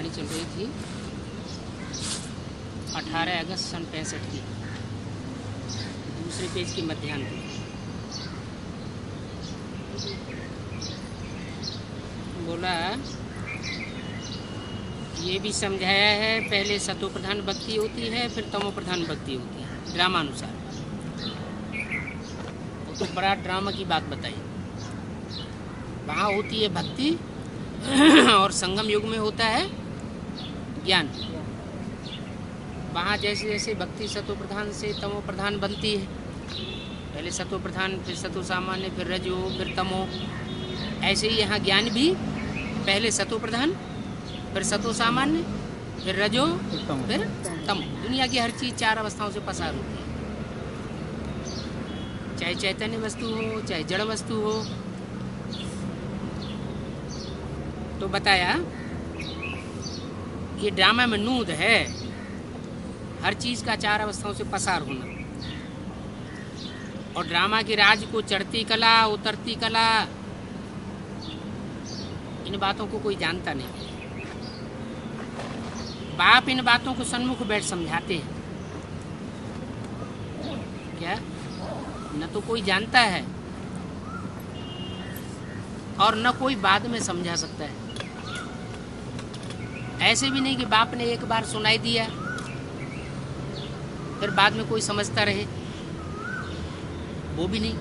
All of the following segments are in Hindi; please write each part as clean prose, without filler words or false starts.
कहानी चल रही थी 18 अगस्त सन 65 की, दूसरे पेज की मध्यांत। बोला ये भी समझाया है, पहले सतो प्रधान भक्ति होती है, फिर तमो प्रधान भक्ति होती है ड्रामानुसार। तो बड़ा ड्रामा की बात बताई। वहाँ होती है भक्ति और संगम युग में होता है ज्ञान। वहाँ जैसे जैसे भक्ति सतो प्रधान से तमो प्रधान बनती है, पहले सतो प्रधान, फिर सतो सामान्य, फिर रजो, फिर तमो, ऐसे ही यहाँ ज्ञान भी पहले सतो प्रधान, फिर सतो सामान्य, फिर रजो, फिर तमो। दुनिया की हर चीज़ 4 अवस्थाओं से पसार होती है, चाहे चैतन्य वस्तु हो, चाहे जड़ वस्तु हो। तो बताया ये ड्रामा में नूद है, हर चीज़ का 4 अवस्थाओं से पसार होना। और ड्रामा के राज को चढ़ती कला, उतरती कला, इन बातों को कोई जानता नहीं। बाप इन बातों को सन्मुख बैठ समझाते हैं। क्या न तो कोई जानता है और न कोई बाद में समझा सकता है। ऐसे भी नहीं कि बाप ने एक बार सुनाई दिया फिर बाद में कोई समझता रहे, वो भी नहीं।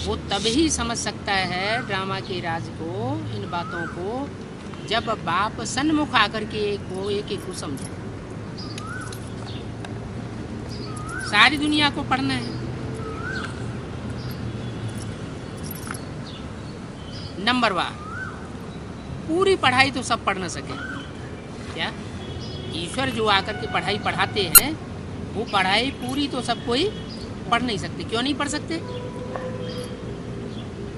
वो तभी समझ सकता है ड्रामा के राज को, इन बातों को, जब बाप सन्मुख आकर के एक एक को समझे। सारी दुनिया को पढ़ना है। नंबर वार पूरी पढ़ाई तो सब पढ़ न सके। क्या ईश्वर जो आकर के पढ़ाई पढ़ाते हैं, वो पढ़ाई पूरी तो सब कोई पढ़ नहीं सकते। क्यों नहीं पढ़ सकते?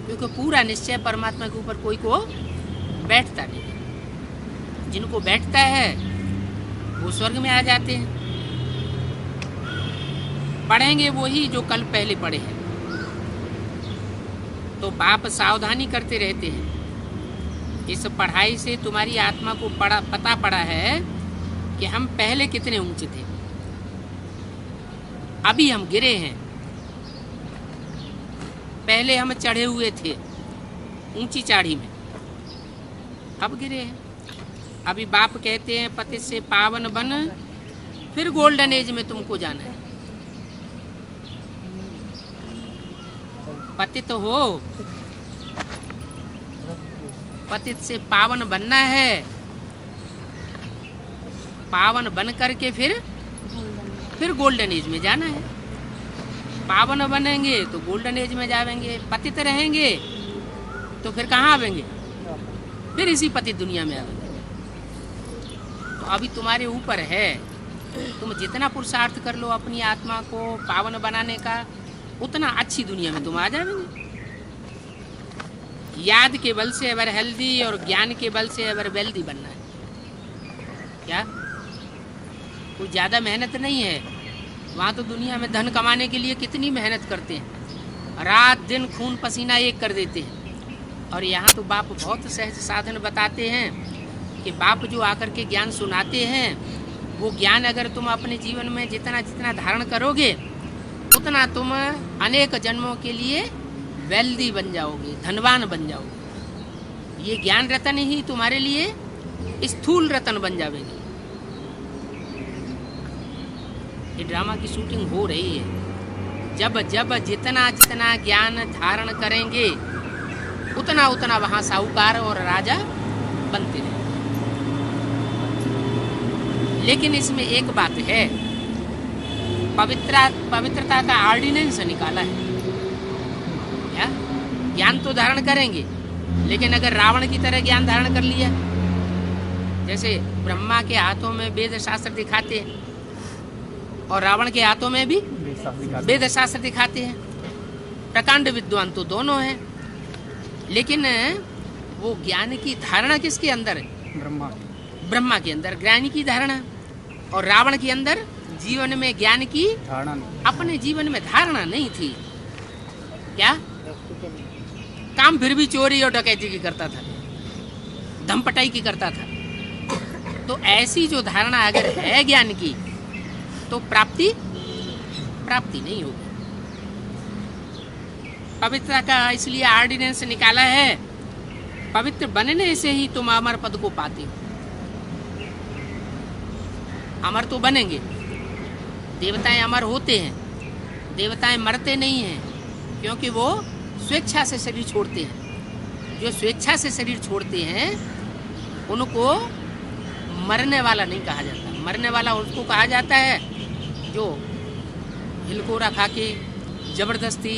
क्योंकि पूरा निश्चय परमात्मा के ऊपर कोई को बैठता नहीं। जिनको बैठता है वो स्वर्ग में आ जाते हैं। पढ़ेंगे वही जो कल पहले पढ़े हैं। तो बाप सावधानी करते रहते हैं। इस पढ़ाई से तुम्हारी आत्मा को पता पड़ा है कि हम पहले कितने ऊंचे थे, अभी हम गिरे हैं। पहले हम चढ़े हुए थे ऊंची चाढ़ी में, अब गिरे हैं। अभी बाप कहते हैं पतित से पावन बन, फिर गोल्डन एज में तुमको जाना है। पतित हो, पतित से पावन बनना है, पावन बन करके फिर गोल्डन एज में जाना है। पावन बनेंगे तो गोल्डन एज में जाएंगे, पतित रहेंगे तो फिर कहाँ आवेंगे? फिर इसी पतित दुनिया में आवेंगे। तो अभी तुम्हारे ऊपर है, तुम जितना पुरुषार्थ कर लो अपनी आत्मा को पावन बनाने का, उतना अच्छी दुनिया में तुम आ जाएंगे। याद के बल से अगर हेल्दी और ज्ञान के बल से अगर वेल्दी बनना है। क्या कोई ज़्यादा मेहनत नहीं है। वहाँ तो दुनिया में धन कमाने के लिए कितनी मेहनत करते हैं, रात दिन खून पसीना एक कर देते हैं। और यहाँ तो बाप बहुत सहज साधन बताते हैं कि बाप जो आकर के ज्ञान सुनाते हैं, वो ज्ञान अगर तुम अपने जीवन में जितना जितना धारण करोगे, उतना तुम अनेक जन्मों के लिए वेल्दी बन जाओगे, धनवान बन जाओगे। ये ज्ञान रतन ही तुम्हारे लिए स्थूल रतन बन जाएगी। ये ड्रामा की शूटिंग हो रही है। जब जब जितना जितना ज्ञान धारण करेंगे, उतना उतना वहाँ साहूकार और राजा बनते रहे। लेकिन इसमें एक बात है, पवित्रता का ऑर्डिनेंस निकाला है। क्या ज्ञान तो धारण करेंगे, लेकिन अगर रावण की तरह ज्ञान धारण कर लिया, जैसे ब्रह्मा के हाथों में वेद शास्त्र दिखाते हैं और रावण के हाथों में भी वेद शास्त्र दिखाते हैं। प्रकांड विद्वान तो दोनों हैं, लेकिन वो ज्ञान की धारणा किसके अंदर है? ब्रह्मा के अंदर ज्ञान की धारणा, और रावण के अंदर जीवन में ज्ञान की धारणा, अपने जीवन में धारणा नहीं थी। क्या काम फिर भी चोरी और डकैती की करता था, धमपटाई की करता था। तो ऐसी जो धारणा अगर है ज्ञान की, तो प्राप्ति नहीं होगी। पवित्रता का इसलिए ऑर्डिनेंस निकाला है, पवित्र बनने से ही तुम अमर पद को पाते हो। अमर तो बनेंगे, देवताएं अमर होते हैं, देवताएं मरते नहीं हैं, क्योंकि वो स्वेच्छा से शरीर छोड़ते हैं। जो स्वेच्छा से शरीर छोड़ते हैं उनको मरने वाला नहीं कहा जाता। मरने वाला उसको कहा जाता है जो हिलकोरा खा के जबरदस्ती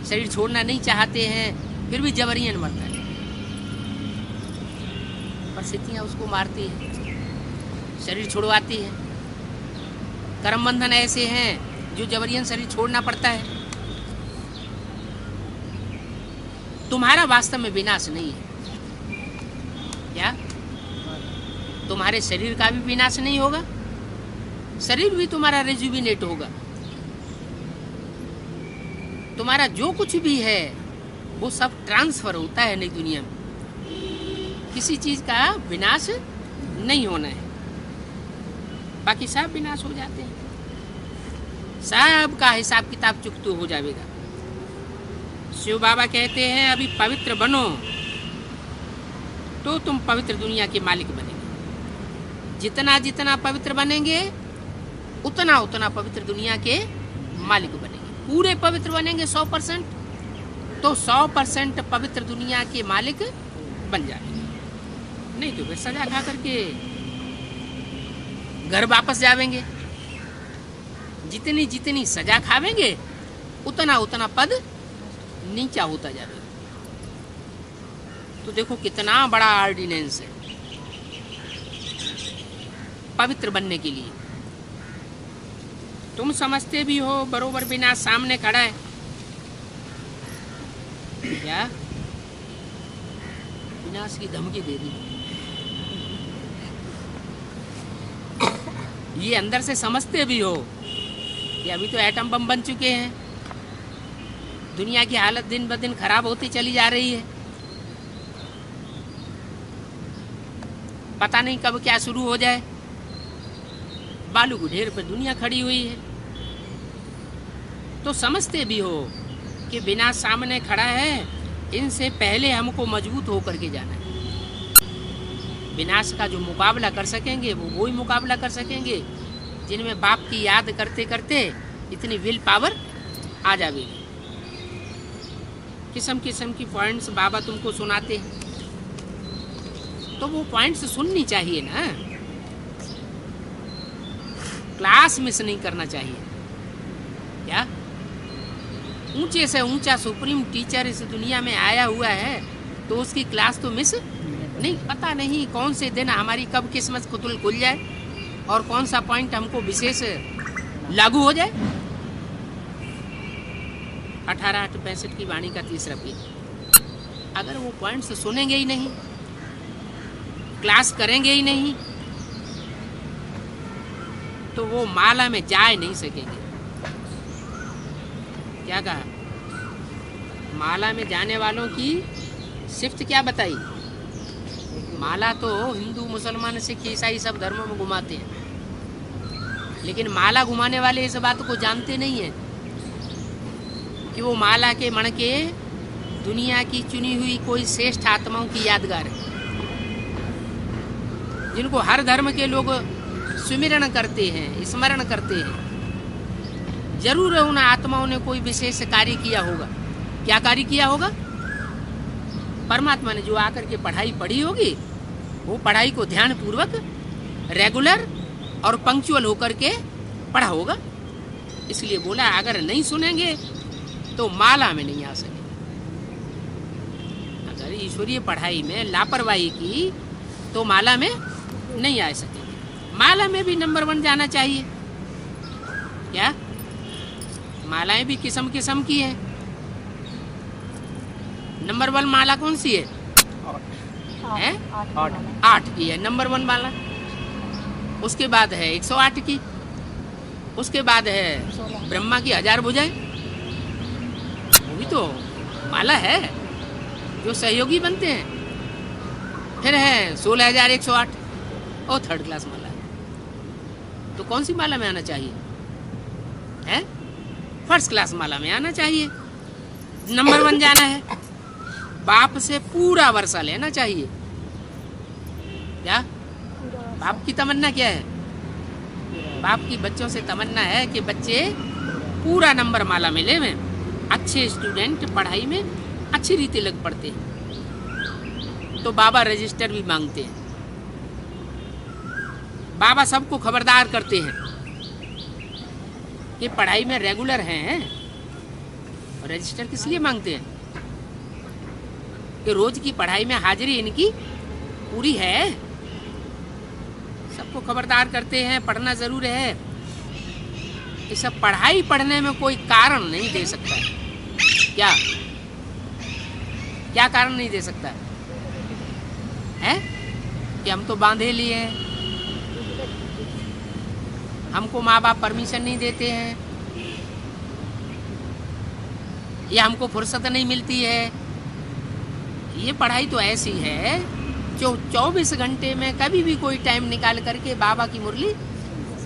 शरीर छोड़ना नहीं चाहते हैं, फिर भी जबरियन मरता है। परिस्थितियाँ उसको मारती हैं, शरीर छुड़वाती है। कर्म बंधन ऐसे हैं जो जबरियन शरीर छोड़ना पड़ता है। तुम्हारा वास्तव में विनाश नहीं है। क्या तुम्हारे शरीर का भी विनाश नहीं होगा? शरीर भी तुम्हारा रिजुविनेट होगा। तुम्हारा जो कुछ भी है वो सब ट्रांसफर होता है नई दुनिया में। किसी चीज का विनाश नहीं होना है, बाकी सब विनाश हो जाते हैं। सब का हिसाब किताब चुकतू हो जाएगा। शिव बाबा कहते हैं अभी पवित्र बनो तो तुम पवित्र दुनिया के मालिक बनेंगे। जितना जितना पवित्र बनेंगे उतना उतना पवित्र दुनिया के मालिक बनेंगे। पूरे पवित्र बनेंगे 100%, तो 100% पवित्र दुनिया के मालिक बन जाएंगे। नहीं तो फिर सजा खा करके घर वापस जावेंगे। जितनी जितनी सजा खावेंगे उतना उतना पद नीचा होता जाएगा। तो देखो कितना बड़ा ऑर्डिनेंस है पवित्र बनने के लिए। तुम समझते भी हो बरोबर विनाश सामने खड़ा है। क्या विनाश की धमकी दे दी? ये अंदर से समझते भी हो कि अभी तो एटम बम बन चुके हैं, दुनिया की हालत दिन ब दिन खराब होती चली जा रही है, पता नहीं कब क्या शुरू हो जाए। बालू के ढेर पर दुनिया खड़ी हुई है। तो समझते भी हो कि विनाश सामने खड़ा है, इनसे पहले हमको मजबूत होकर के जाना है। विनाश का जो मुकाबला कर सकेंगे वो वही मुकाबला कर सकेंगे जिनमें बाप की याद करते करते इतनी विल पावर आ जाएगी। किस्म किस्म की पॉइंट्स बाबा तुमको सुनाते हैं, तो वो पॉइंट्स सुननी चाहिए ना। क्लास मिस नहीं करना चाहिए। क्या ऊंचे से ऊंचा सुप्रीम टीचर इस दुनिया में आया हुआ है तो उसकी क्लास तो मिस नहीं। पता नहीं कौन से दिन हमारी कब किस्मत खुल जाए और कौन सा पॉइंट हमको विशेष लागू हो जाए। 18/8/65 की वाणी का तीसरा पेज। अगर वो पॉइंट्स सुनेंगे ही नहीं, क्लास करेंगे ही नहीं, तो वो माला में जा नहीं सकेंगे। क्या कहा? माला में जाने वालों की शिफ्ट क्या बताई? माला तो हिंदू मुसलमान सिख ईसाई सब धर्मों में घुमाते हैं, लेकिन माला घुमाने वाले इस बात को जानते नहीं है कि वो माला के मण के दुनिया की चुनी हुई कोई श्रेष्ठ आत्माओं की यादगार है, जिनको हर धर्म के लोग सुमिरण करते हैं, स्मरण करते हैं। जरूर उन आत्माओं ने कोई विशेष कार्य किया होगा। क्या कार्य किया होगा? परमात्मा ने जो आकर के पढ़ाई पढ़ी होगी, वो पढ़ाई को ध्यान पूर्वक रेगुलर और पंक्चुअल होकर के पढ़ा होगा। इसलिए बोला अगर नहीं सुनेंगे तो माला में नहीं आ सके। अगर ईश्वरीय पढ़ाई में लापरवाही की तो माला में नहीं आ सकेंगे। माला में भी नंबर 1 जाना चाहिए। क्या मालाएं भी किस्म किस्म की है। नंबर 1 माला कौन सी है? 8 की है नंबर 1 माला। उसके बाद है 108 की। उसके बाद है ब्रह्मा की 1000 भुजाएं, वो भी तो माला है जो सहयोगी बनते हैं। फिर है 16108, और 3rd क्लास माला है। तो कौन सी माला में आना चाहिए? है 1st क्लास माला में आना चाहिए। नंबर 1 जाना है। बाप से पूरा वर्षा लेना चाहिए। क्या बाप की तमन्ना क्या है? बाप की बच्चों से तमन्ना है कि बच्चे पूरा नंबर माला में ले, अच्छे स्टूडेंट, पढ़ाई में अच्छी रीति लग पड़ते हैं। तो बाबा रजिस्टर भी मांगते हैं। बाबा सबको खबरदार करते हैं कि पढ़ाई में रेगुलर हैं। रजिस्टर किस लिए मांगते हैं? कि रोज की पढ़ाई में हाजिरी इनकी पूरी है। सबको खबरदार करते हैं, पढ़ना जरूर है। ये सब पढ़ाई पढ़ने में कोई कारण नहीं दे सकता। क्या क्या कारण नहीं दे सकता है? कि हम तो बांधे लिए हैं, हमको माँ बाप परमिशन नहीं देते हैं, या हमको फुर्सत नहीं मिलती है। ये पढ़ाई तो ऐसी है जो 24 घंटे में कभी भी कोई टाइम निकाल करके बाबा की मुरली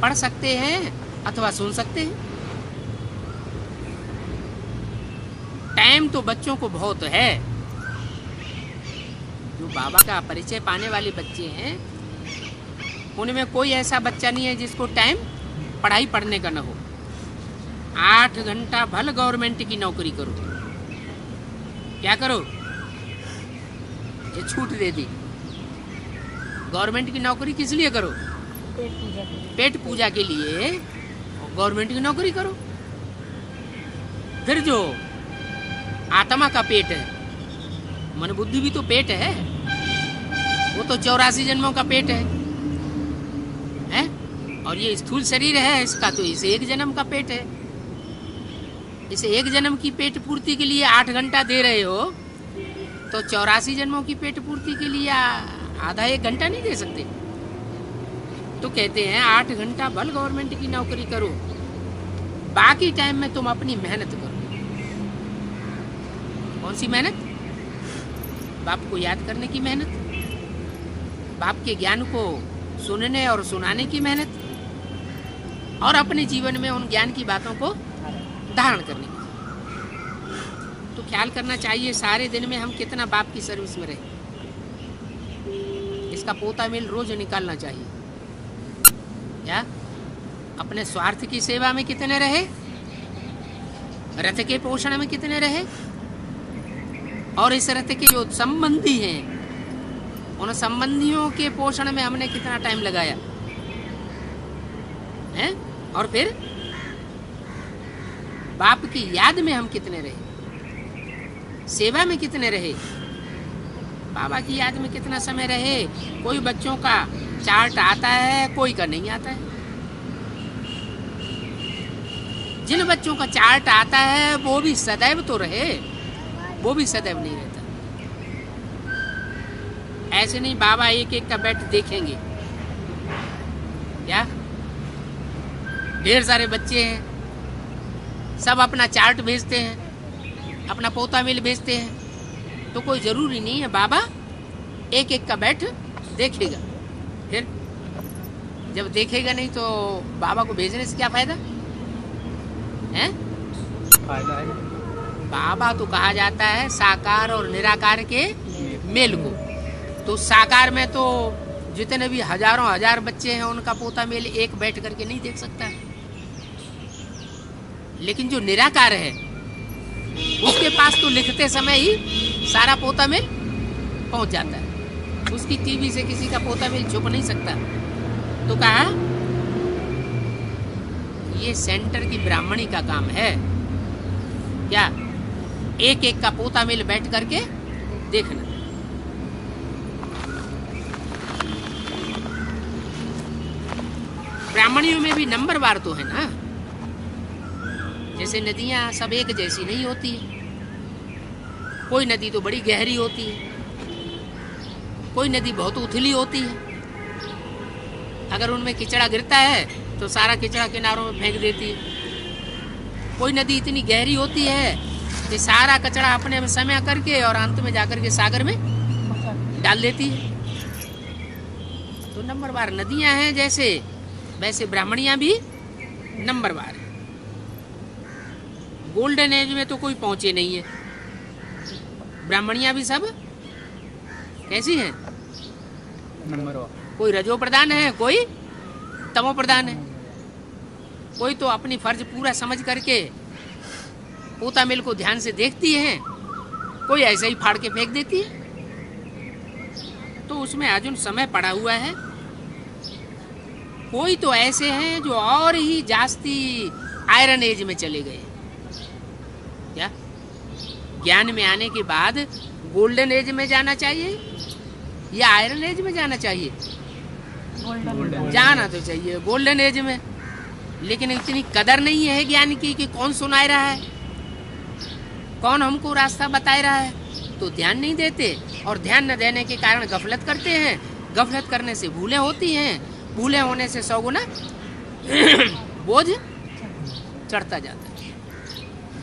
पढ़ सकते हैं अथवा सुन सकते हैं। टाइम तो बच्चों को बहुत है। जो बाबा का परिचय पाने वाले बच्चे हैं, उनमें कोई ऐसा बच्चा नहीं है जिसको टाइम पढ़ाई पढ़ने का न हो। 8 घंटा भले गवर्नमेंट की नौकरी करो, क्या करो? ये छूट दे दी। गवर्नमेंट की नौकरी किस लिए करो? पेट पूजा के लिए गवर्नमेंट की नौकरी करो। फिर जो आत्मा का पेट है, मन बुद्धि भी तो पेट है, वो तो 84 जन्मों का पेट है? और ये स्थूल शरीर है इसका, तो इसे 1 जन्म का पेट है। इसे 1 जन्म की पेट पूर्ति के लिए 8 घंटा दे रहे हो, तो 84 जन्मों की पेट पूर्ति के लिए आधा 1 घंटा नहीं दे सकते? तो कहते हैं 8 घंटा भल गवर्नमेंट की नौकरी करो, बाकी टाइम में तुम अपनी मेहनत करो। कौन सी मेहनत? बाप को याद करने की मेहनत, बाप के ज्ञान को सुनने और सुनाने की मेहनत, और अपने जीवन में उन ज्ञान की बातों को धारण करने की। तो ख्याल करना चाहिए सारे दिन में हम कितना बाप की सर्विस में रहे। इसका पोता मिल रोज निकालना चाहिए। क्या अपने स्वार्थ की सेवा में कितने रहे, रथ के पोषण में कितने रहे, और इस रथ के जो संबंधी हैं उन संबंधियों के पोषण में हमने कितना टाइम लगाया है, और फिर बाप की याद में हम कितने रहे, सेवा में कितने रहे, बाबा की याद में कितना समय रहे। कोई बच्चों का चार्ट आता है, कोई का नहीं आता है। जिन बच्चों का चार्ट आता है वो भी सदैव तो रहे, वो भी सदैव नहीं रहता। ऐसे नहीं बाबा एक एक का बैठ देखेंगे। क्या ढेर सारे बच्चे हैं, सब अपना चार्ट भेजते हैं, अपना पोता मिल भेजते हैं, तो कोई जरूरी नहीं है बाबा एक एक का बैठ देखेगा। फिर जब देखेगा नहीं तो बाबा को भेजने से क्या फायदा है? फायदा है। बाबा तो कहा जाता है साकार और निराकार के मेल को। तो साकार में तो जितने भी हजारों हजार बच्चे हैं उनका पोता मेल एक बैठ करके नहीं देख सकता है, लेकिन जो निराकार है उसके पास तो लिखते समय ही सारा पोता मेल पहुंच जाता है। उसकी टीवी से किसी का पोता मेल छुप नहीं सकता। तो कहा ये सेंटर की ब्राह्मणी का काम है, क्या एक एक का पोता मेल बैठ करके देखना। ब्राह्मणियों में भी नंबरवार तो है ना, जैसे नदियां सब एक जैसी नहीं होती है। कोई नदी तो बड़ी गहरी होती है, कोई नदी बहुत उथली होती है। अगर उनमें किचड़ा गिरता है तो सारा किचड़ा किनारों में फेंक देती है। कोई नदी इतनी गहरी होती है कि सारा कचरा अपने में समय करके और अंत में जाकर के सागर में डाल देती है। तो नंबरवार नदियां हैं जैसे, वैसे ब्राह्मणियां भी नंबरवार है। गोल्डन एज में तो कोई पहुंचे नहीं है। ब्राह्मणियां भी सब कैसी हैं? कोई रजो प्रधान है, कोई तमो प्रधान है। कोई तो अपनी फर्ज पूरा समझ करके पोता मिल को ध्यान से देखती है, कोई ऐसे ही फाड़ के फेंक देती है। तो उसमें अर्जुन समय पड़ा हुआ है। कोई तो ऐसे हैं जो और ही जास्ती आयरन एज में चले गए। क्या ज्ञान में आने के बाद गोल्डन एज में जाना चाहिए या आयरन एज में जाना चाहिए? जाना तो चाहिए गोल्डन एज में, लेकिन इतनी कदर नहीं है ज्ञान की कि कौन सुनाए रहा है, कौन हमको रास्ता बताए रहा है, तो ध्यान नहीं देते। और ध्यान न देने के कारण गफलत करते हैं। गफलत करने से भूलें होती हैं, भूलें होने से 100 गुना बोझ चढ़ता जाता है।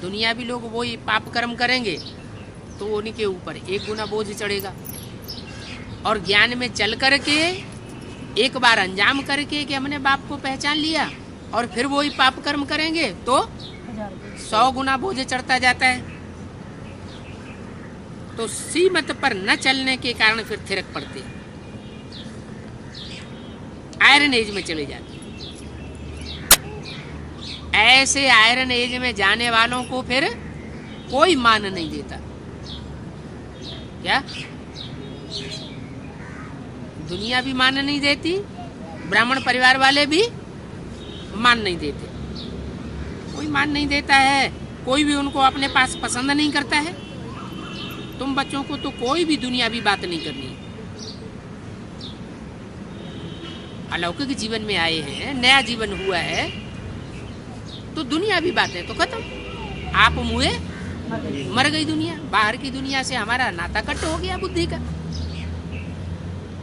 दुनिया भी लोग वही पाप कर्म करेंगे तो उनके ऊपर 1 गुना बोझ चढ़ेगा। और ज्ञान में चल करके एक बार अंजाम करके कि हमने बाप को पहचान लिया और फिर वही पाप कर्म करेंगे तो 100 गुना बोझ चढ़ता जाता है। तो सीमत पर न चलने के कारण फिर थिरक पड़ते हैं, आयरन एज में चले जाते हैं। ऐसे आयरन एज में जाने वालों को फिर कोई मान नहीं देता। क्या दुनिया भी मान नहीं देती, ब्राह्मण परिवार वाले भी मान नहीं देते, कोई मान नहीं देता है। कोई भी उनको अपने पास पसंद नहीं करता है। तुम बच्चों को तो कोई भी दुनियावी बात नहीं करनी है। अलौकिक जीवन में आए हैं, नया जीवन हुआ है, तो दुनियावी बातें तो खत्म। आप मुए मर गई दुनिया। बाहर की दुनिया से हमारा नाता कट हो गया बुद्धि का।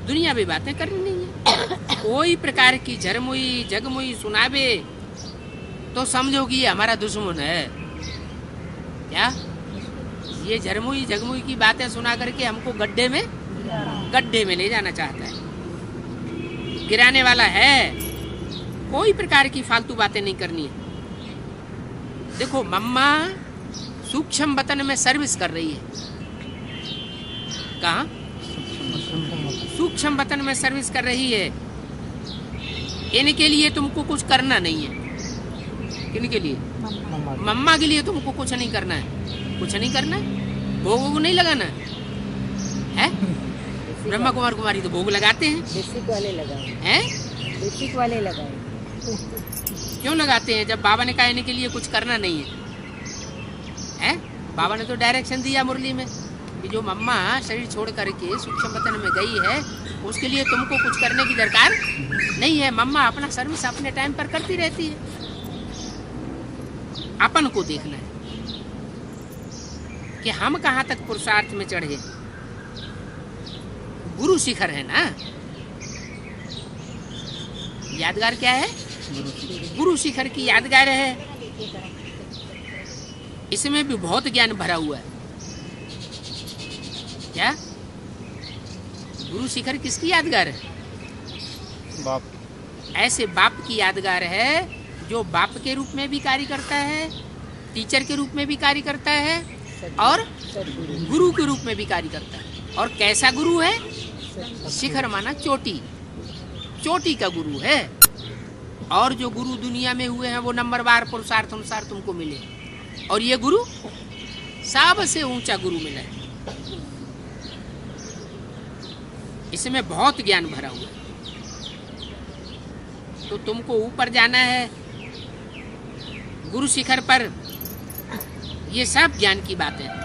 दुनियावी बातें करनी नहीं है। कोई प्रकार की झरमुई जगमुई सुनावे तो समझो कि ये हमारा दुश्मन है। क्या ये झरमुई जगमुई की बातें सुना करके हमको गड्ढे में ले जाना चाहता है, गिराने वाला है। कोई प्रकार की फालतू बातें नहीं करनी है। देखो मम्मा सूक्ष्म वतन में सर्विस कर रही है। कहाँ? सूक्ष्म वतन में सर्विस कर रही है। इनके लिए तुमको कुछ करना नहीं है। किनके लिए? मम्मा के लिए तुमको कुछ नहीं करना है। कुछ नहीं करना है, भोग नहीं लगाना है। ब्रह्मा कुमार कुमारी तो भोग लगाते हैं। बेसिक वाले लगाए हैं? बेसिक वाले लगाए। क्यों लगाते हैं जब बाबा ने कहा इनके लिए कुछ करना नहीं है? हैं? बाबा ने तो डायरेक्शन दिया मुरली में कि जो मम्मा शरीर छोड़ करके सूक्ष्म वतन में गई है उसके लिए तुमको कुछ करने की दरकार नहीं है। मम्मा अपना सर्विस अपने टाइम पर करती रहती है। अपन को देखना है कि हम कहाँ तक पुरुषार्थ में चढ़े। गुरु शिखर है ना, यादगार क्या है? गुरु शिखर की यादगार है। इसमें भी बहुत ज्ञान भरा हुआ है। क्या गुरु शिखर किसकी यादगार है? बाप। ऐसे बाप की यादगार है जो बाप के रूप में भी कार्य करता है, टीचर के रूप में भी कार्य करता है और गुरु के रूप में भी कार्य करता है। और कैसा गुरु है? शिखर माना चोटी, चोटी का गुरु है। और जो गुरु दुनिया में हुए हैं वो नंबरवार पुरुषार्थ अनुसार तुमको मिले। और ये गुरु सबसे ऊंचा गुरु मिला है। इसमें बहुत ज्ञान भरा हुआ है। तो तुमको ऊपर जाना है गुरु शिखर पर। ये सब ज्ञान की बातें हैं।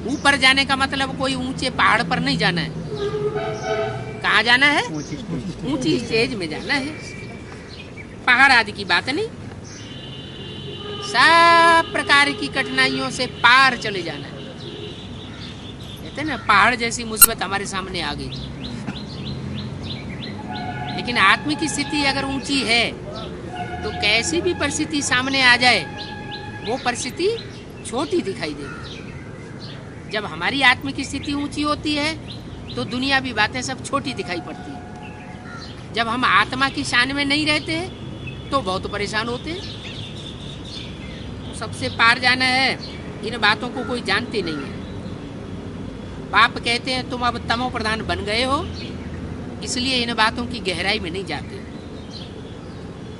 ऊपर जाने का मतलब कोई ऊंचे पहाड़ पर नहीं जाना है। कहाँ जाना है? ऊंची स्टेज में जाना है। पहाड़ आदि की बात नहीं। सब प्रकार की कठिनाइयों से पार चले जाना है। कहते ना पहाड़ जैसी मुसीबत हमारे सामने आ गई, लेकिन आत्म की स्थिति अगर ऊंची है तो कैसी भी परिस्थिति सामने आ जाए वो परिस्थिति छोटी दिखाई देगी। जब हमारी आत्म की स्थिति ऊंची होती है तो दुनियावी बातें सब छोटी दिखाई पड़ती हैं। जब हम आत्मा की शान में नहीं रहते हैं तो बहुत परेशान होते हैं। तो सबसे पार जाना है, इन बातों को कोई जानते नहीं है। बाप कहते हैं तुम अब तमो प्रधान बन गए हो, इसलिए इन बातों की गहराई में नहीं जाते।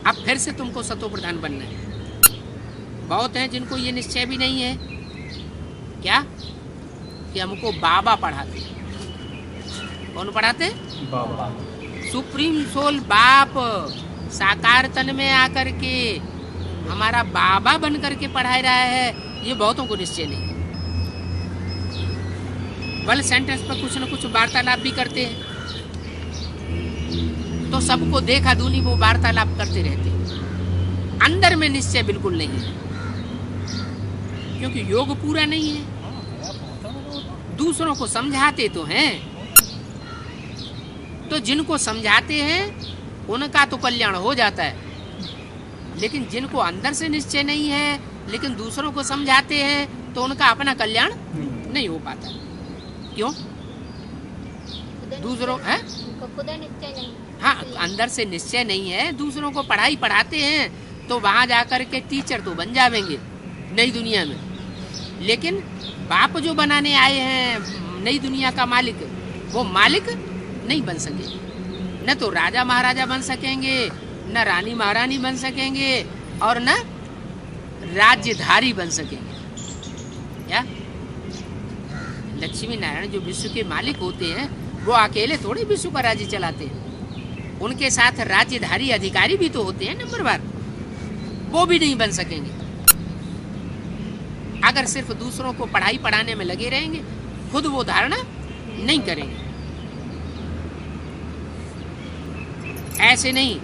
अब फिर से तुमको सतो प्रधान बनना है। बहुत हैं जिनको ये निश्चय भी नहीं है क्या कि हमको बाबा पढ़ाते। कौन पढ़ाते? बाबा। सुप्रीम सोल बाप साकार तन में आकर के हमारा बाबा बन करके पढ़ा रहा है, ये बहुतों को निश्चय नहीं। बल सेंटेंस पर कुछ न कुछ वार्तालाप भी करते हैं, तो सबको देखा दूनी वो वार्तालाप करते रहते हैं। अंदर में निश्चय बिल्कुल नहीं है, क्योंकि योग पूरा नहीं है। दूसरों को समझाते तो हैं, तो जिनको समझाते हैं उनका तो कल्याण हो जाता है, लेकिन जिनको अंदर से निश्चय नहीं है लेकिन दूसरों को समझाते हैं तो उनका अपना कल्याण नहीं हो पाता। क्यों? दूसरों है खुदा निश्चय नहीं। हाँ, अंदर से निश्चय नहीं है। दूसरों को पढ़ाई पढ़ाते हैं तो वहां जाकर के टीचर तो बन जाएंगे नई दुनिया में, लेकिन बाप जो बनाने आए हैं नई दुनिया का मालिक, वो मालिक नहीं बन सके। न तो राजा महाराजा बन सकेंगे, न रानी महारानी बन सकेंगे, और न राज्यधारी बन सकेंगे। क्या? लक्ष्मी नारायण जो विश्व के मालिक होते हैं वो अकेले थोड़ी विश्व का राज्य चलाते हैं, उनके साथ राज्यधारी अधिकारी भी तो होते हैं नंबरवार, वो भी नहीं बन सकेंगे अगर सिर्फ दूसरों को पढ़ाई पढ़ाने में लगे रहेंगे, खुद वो धारणा नहीं करेंगे। ऐसे नहीं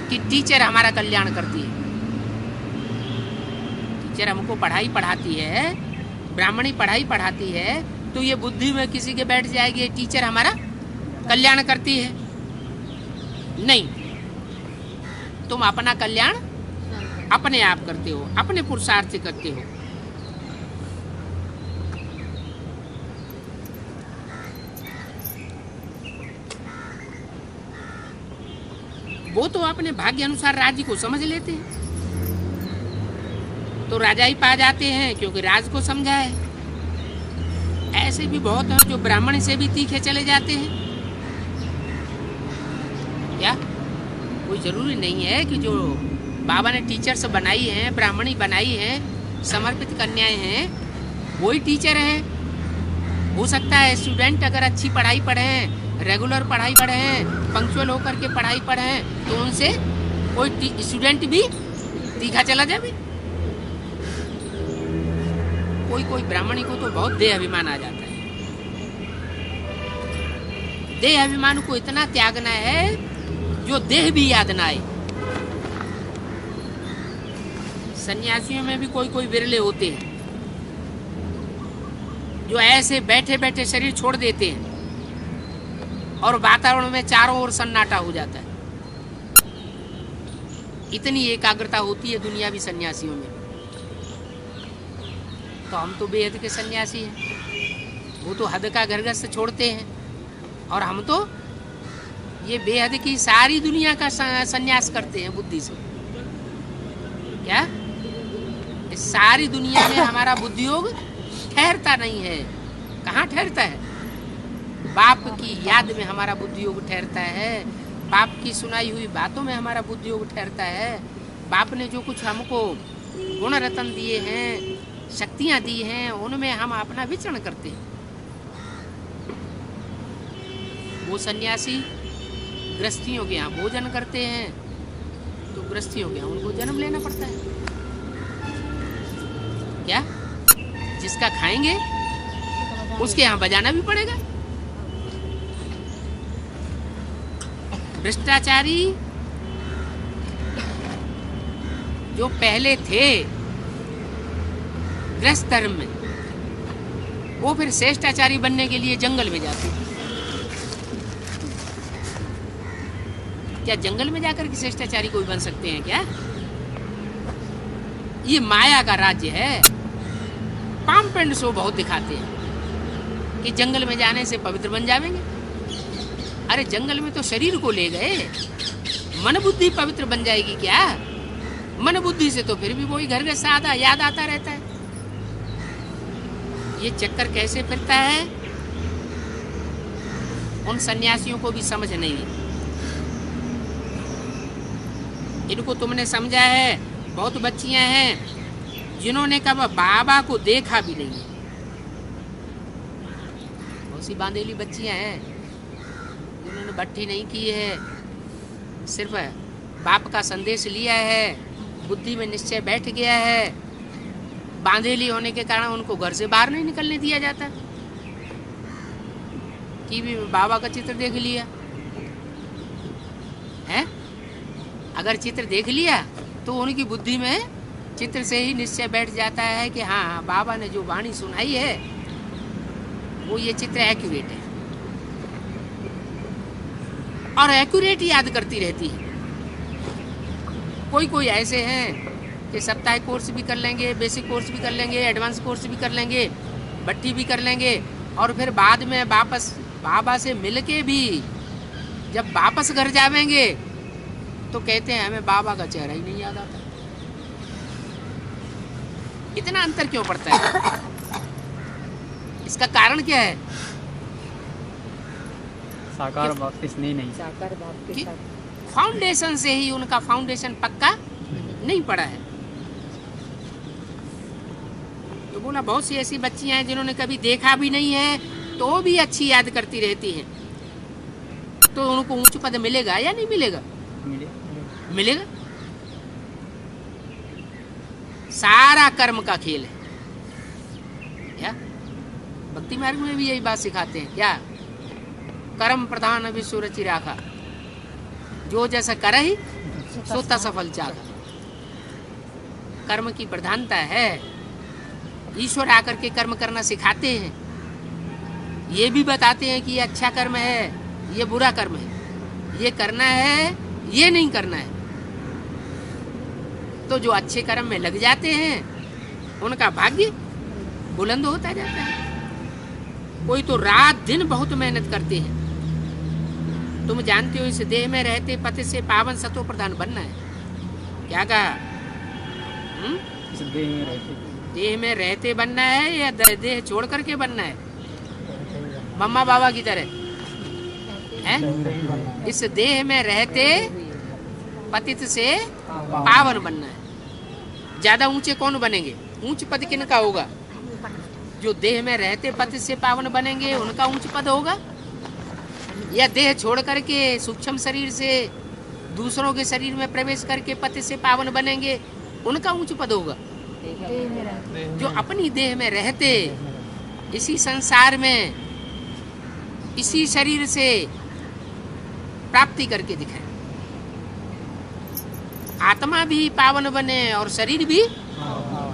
कि टीचर हमारा कल्याण करती है। टीचर हमको पढ़ाई पढ़ाती है, ब्राह्मणी पढ़ाई पढ़ाती है, तो ये बुद्धि में किसी के बैठ जाएगी टीचर हमारा कल्याण करती है। नहीं, तुम अपना कल्याण अपने आप करते हो, अपने पुरुषार्थ से करते हो। वो तो अपने भाग्य अनुसार राज्य को समझ लेते हैं, तो राजा ही पा जाते हैं क्योंकि राज को समझा है। ऐसे भी बहुत हैं जो ब्राह्मण से भी तीखे चले जाते हैं। क्या? कोई जरूरी नहीं है कि जो बाबा ने टीचर्स बनाई हैं, ब्राह्मणी बनाई हैं, समर्पित कन्याएं हैं, वही टीचर हैं। हो सकता है स्टूडेंट अगर अच्छी पढ़ाई पढ़े, रेगुलर पढ़ाई पढ़े, पंक्चुअल होकर के पढ़ाई पढ़े, तो उनसे कोई स्टूडेंट भी तीखा चला जाए। कोई ब्राह्मणी को तो बहुत देह अभिमान आ जाता है। देह अभिमान को इतना त्यागना है जो देह भी याद ना आए। सन्यासियों में भी कोई विरले होते हैं जो ऐसे बैठे बैठे शरीर छोड़ देते हैं और वातावरण में चारों ओर सन्नाटा हो जाता है। इतनी एकाग्रता होती है दुनियावी सन्यासियों में। तो हम तो बेहद के सन्यासी हैं, वो तो हद का घरगस्त छोड़ते हैं, और हम तो ये बेहद की सारी दुनिया का सन्यास करते हैं बुद्धि से। क्या? इस सारी दुनिया में हमारा बुद्धि योग ठहरता नहीं है। कहाँ ठहरता है? बाप की याद में हमारा बुद्धि योग ठहरता है, बाप की सुनाई हुई बातों में हमारा बुद्धि योग ठहरता है। बाप ने जो कुछ हमको गुण रतन दिए हैं, शक्तियां दी हैं, उनमें हम अपना विचरण करते हैं। वो सन्यासी गृहस्थियों के यहाँ भोजन करते हैं, तो गृहस्थियों के यहाँ उनको जन्म लेना पड़ता है। क्या? जिसका खाएंगे उसके यहाँ बजाना भी पड़ेगा। भ्रष्टाचारी जो पहले थे गृहस्थ धर्म में, वो फिर श्रेष्ठाचारी बनने के लिए जंगल में जाते हैं। क्या जंगल में जाकर के श्रेष्ठाचारी कोई बन सकते हैं क्या? ये माया का राज्य है। पाम पेंट शो बहुत दिखाते हैं कि जंगल में जाने से पवित्र बन जाएंगे। अरे जंगल में तो शरीर को ले गए, मन बुद्धि पवित्र बन जाएगी क्या? मन बुद्धि से तो फिर भी वही घर का सादा याद आता रहता है। ये चक्कर कैसे फिरता है, उन सन्यासियों को भी समझ नहीं है। इनको तुमने समझा है, बहुत बच्चियां हैं जिन्होंने कभी बाबा को देखा भी नहीं है। बहुत सी बांधेली बच्चियां हैं जिन्होंने भट्टी नहीं की है, सिर्फ बाप का संदेश लिया है, बुद्धि में निश्चय बैठ गया है। बांधेली होने के कारण उनको घर से बाहर नहीं निकलने दिया जाता कि भी बाबा का चित्र देख लिया है। अगर चित्र देख लिया तो उनकी बुद्धि में चित्र से ही निश्चय बैठ जाता है कि हाँ बाबा ने जो वाणी सुनाई है वो ये चित्र एक्यूरेट है, और एक्यूरेट याद करती रहती है। कोई कोई ऐसे हैं कि सप्ताहिक कोर्स भी कर लेंगे, बेसिक कोर्स भी कर लेंगे, एडवांस कोर्स भी कर लेंगे, भट्टी भी कर लेंगे, और फिर बाद में वापस बाबा से मिलके भी जब वापस घर जावेंगे तो कहते हैं हमें बाबा का चेहरा ही नहीं याद आता। इतना अंतर क्यों पड़ता है? इसका कारण क्या है? साकार बाप की स्नेह नहीं। साकार बाप के कि साथ फाउंडेशन से ही उनका फाउंडेशन पक्का नहीं पड़ा है। तो बोला बहुत सी ऐसी बच्चियां हैं जिन्होंने कभी देखा भी नहीं है तो भी अच्छी याद करती रहती हैं। तो उनको ऊंच पद मिलेगा या नहीं मिलेगा? मिलेगा। सारा कर्म का खेल है क्या? भक्ति मार्ग में भी यही बात सिखाते हैं क्या? कर्म प्रधान विश्व रचि राखा, जो जैसा करे ही सो सफल चाहा। कर्म की प्रधानता है। ईश्वर आकर के कर्म करना सिखाते हैं, ये भी बताते हैं कि ये अच्छा कर्म है, ये बुरा कर्म है, ये करना है, ये नहीं करना है। तो जो अच्छे कर्म में लग जाते हैं उनका भाग्य बुलंद होता जाता है। कोई तो रात दिन बहुत मेहनत करते हैं। तुम जानते हो इस देह में रहते पति से पावन सतो प्रधान बनना है। क्या कहा? इस देह में रहते बनना है या देह छोड़ करके बनना है? मम्मा बाबा की तरह है। इस देह में रहते पतित से पावन बनना है। ज्यादा ऊंचे कौन बनेंगे? ऊंच पद किनका होगा? जो देह में रहते पतित से पावन बनेंगे उनका ऊंच पद होगा, या देह छोड़ करके सूक्ष्म शरीर से दूसरों के शरीर में प्रवेश करके पतित से पावन बनेंगे उनका ऊंच पद होगा? जो अपनी देह में रहते इसी संसार में इसी शरीर से प्राप्ति करके दिखाए, आत्मा भी पावन बने और शरीर भी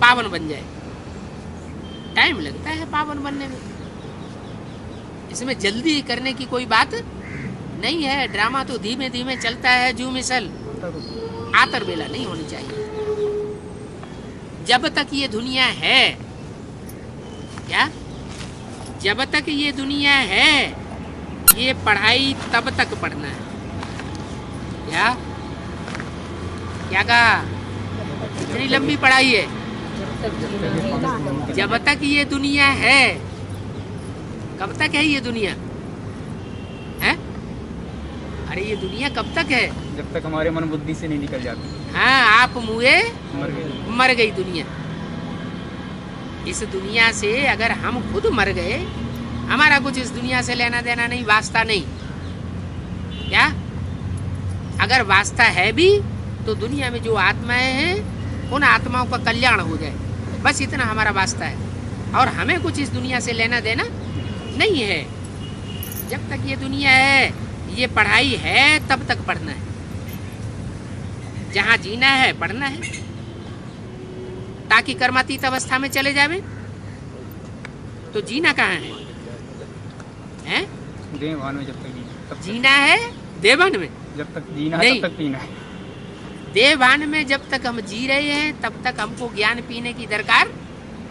पावन बन जाए। टाइम लगता है पावन बनने में, इसमें जल्दी करने की कोई बात नहीं है। ड्रामा तो धीमे धीमे चलता है, जू मिसल आतर बेला नहीं होनी चाहिए। जब तक ये दुनिया है, क्या जब तक ये दुनिया है ये पढ़ाई तब तक पढ़ना है। क्या क्या कहा? इतनी लंबी पढ़ाई है। जब तक ये दुनिया है, कब तक है ये दुनिया? है? अरे ये दुनिया कब तक है? जब तक हमारे मन बुद्धि से नहीं निकल जाती। हाँ, आप मुए मर गई दुनिया। इस दुनिया से अगर हम खुद मर गए, हमारा कुछ इस दुनिया से लेना देना नहीं, वास्ता नहीं। क्या? अगर वास्ता है भी तो दुनिया में जो आत्माएं हैं उन आत्माओं का कल्याण हो जाए, बस इतना हमारा वास्ता है। और हमें कुछ इस दुनिया से लेना देना नहीं है। जब तक ये दुनिया है, ये पढ़ाई है, तब तक पढ़ना है। जहाँ जीना है पढ़ना है, ताकि कर्मातीत अवस्था में चले जावे। तो जीना कहाँ है? हैं? देवान में जब तक जीना तब जीना है देवान में, जब तक जीना है तब तक पीना है। देवान में जब तक हम जी रहे हैं तब तक हमको ज्ञान पीने की दरकार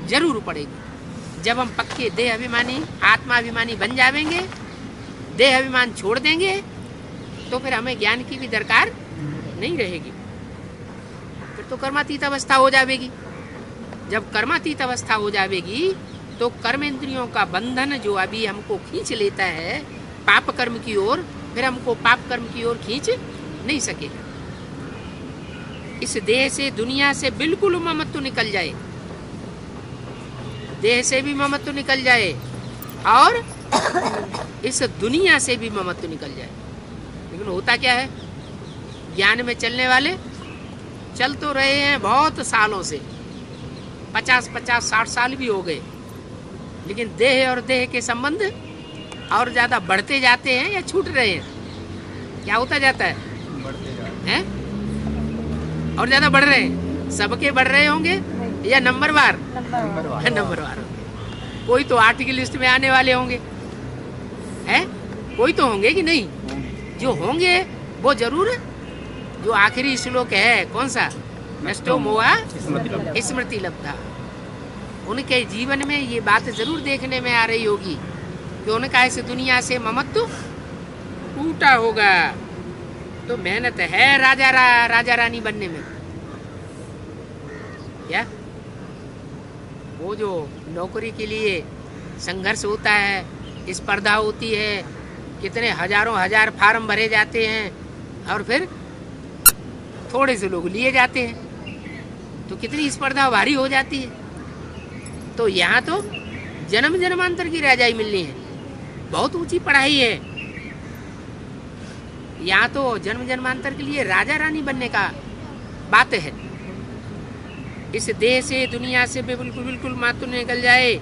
जरूर पड़ेगी। जब हम पक्के देह अभिमानी आत्माभिमानी बन जाएंगे, देह अभिमान छोड़ देंगे, तो फिर हमें ज्ञान की भी दरकार नहीं रहेगी। फिर तो कर्मातीत अवस्था हो जाएगी। जब कर्मातीत अवस्था हो जाएगी तो कर्म इंद्रियों का बंधन जो अभी हमको खींच लेता है पाप कर्म की ओर, फिर हमको पाप कर्म की ओर खींच नहीं सकेगा। इस देह से दुनिया से बिल्कुल ममत्व निकल जाए, देह से भी ममत्व निकल जाए और इस दुनिया से भी ममत्व निकल जाए। लेकिन होता क्या है, ज्ञान में चलने वाले चल तो रहे हैं बहुत सालों से, 50-60 साल भी हो गए, लेकिन देह और देह के संबंध और ज्यादा बढ़ते जाते हैं या छूट रहे हैं? क्या होता जाता है? बढ़ते जा रहे हैं और ज्यादा बढ़ रहे हैं। सबके बढ़ रहे होंगे या नंबरवार? नंबरवार होंगे। कोई तो 8 की लिस्ट में आने वाले होंगे, हैं? कोई तो होंगे कि नहीं? जो होंगे वो जरूर, जो आखिरी श्लोक है कौन सा, नष्टो मोहा स्मृति लब्धा, उनके जीवन में ये बात जरूर देखने में आ रही होगी कि उनका इस दुनिया से ममत्व टूटा होगा। तो मेहनत है राजा रानी बनने में। क्या वो जो नौकरी के लिए संघर्ष होता है, स्पर्धा होती है, कितने हजारों हजार फार्म भरे जाते हैं और फिर थोड़े से लोग लिए जाते हैं, तो कितनी स्पर्धा भारी हो जाती है। तो यहाँ तो जन्म जन्मांतर की राजाई मिलनी है, बहुत ऊंची पढ़ाई है। यहाँ तो जन्म जन्मांतर के लिए राजा रानी बनने का बात है। इस देह से दुनिया से बिल्कुल मातु निकल जाए।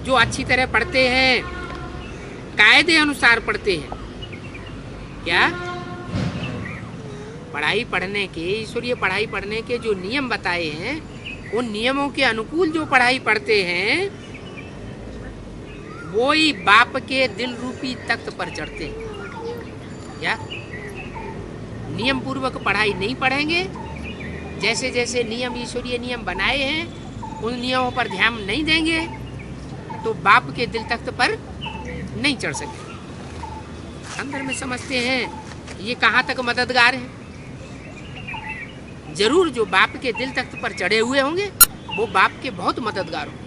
जो अच्छी तरह पढ़ते हैं, कायदे अनुसार पढ़ते हैं, क्या पढ़ाई पढ़ने के, ईश्वरीय पढ़ाई पढ़ने के जो नियम बताए हैं, उन नियमों के अनुकूल जो पढ़ाई पढ़ते हैं, वो ही बाप के दिल रूपी तख्त पर चढ़ते हैं। क्या नियम पूर्वक पढ़ाई नहीं पढ़ेंगे, जैसे जैसे नियम ईश्वरीय नियम बनाए हैं उन नियमों पर ध्यान नहीं देंगे, तो बाप के दिल तख्त पर नहीं चढ़ सकते। अंदर में समझते हैं ये कहाँ तक मददगार है। जरूर जो बाप के दिल तख्त पर चढ़े हुए होंगे वो बाप के बहुत मददगार होंगे।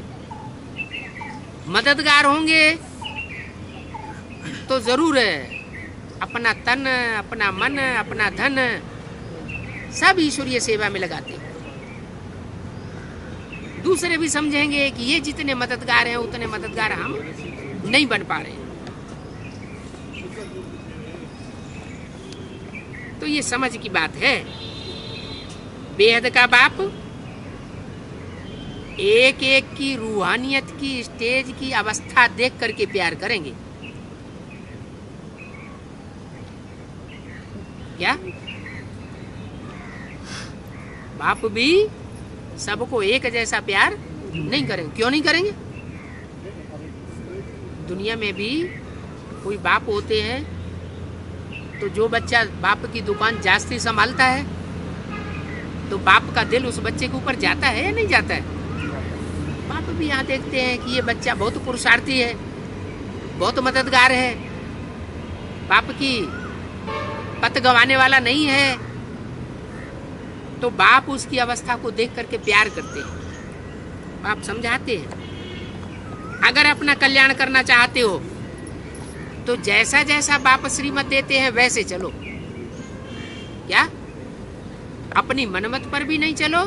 मददगार होंगे तो जरूर अपना तन, अपना मन, अपना धन सब ईश्वरीय सेवा में लगाते हैं। दूसरे भी समझेंगे कि ये जितने मददगार हैं उतने मददगार हम नहीं बन पा रहे हैं। तो ये समझ की बात है। बेहद का बाप एक एक की रूहानियत की स्टेज की अवस्था देख करके प्यार करेंगे। क्या बाप भी सबको एक जैसा प्यार नहीं करेंगे? क्यों नहीं करेंगे? दुनिया में भी कोई बाप होते हैं तो जो बच्चा बाप की दुकान जास्ती संभालता है तो बाप का दिल उस बच्चे के ऊपर जाता है या नहीं जाता है? बाप भी यहाँ देखते हैं कि ये बच्चा बहुत पुरुषार्थी है, बहुत मददगार है, बाप की पत गंवाने वाला नहीं है, तो बाप उसकी अवस्था को देख करके प्यार करते हैं। बाप समझाते हैं अगर अपना कल्याण करना चाहते हो तो जैसा जैसा बाप श्रीमत देते हैं वैसे चलो। क्या अपनी मनमत पर भी नहीं चलो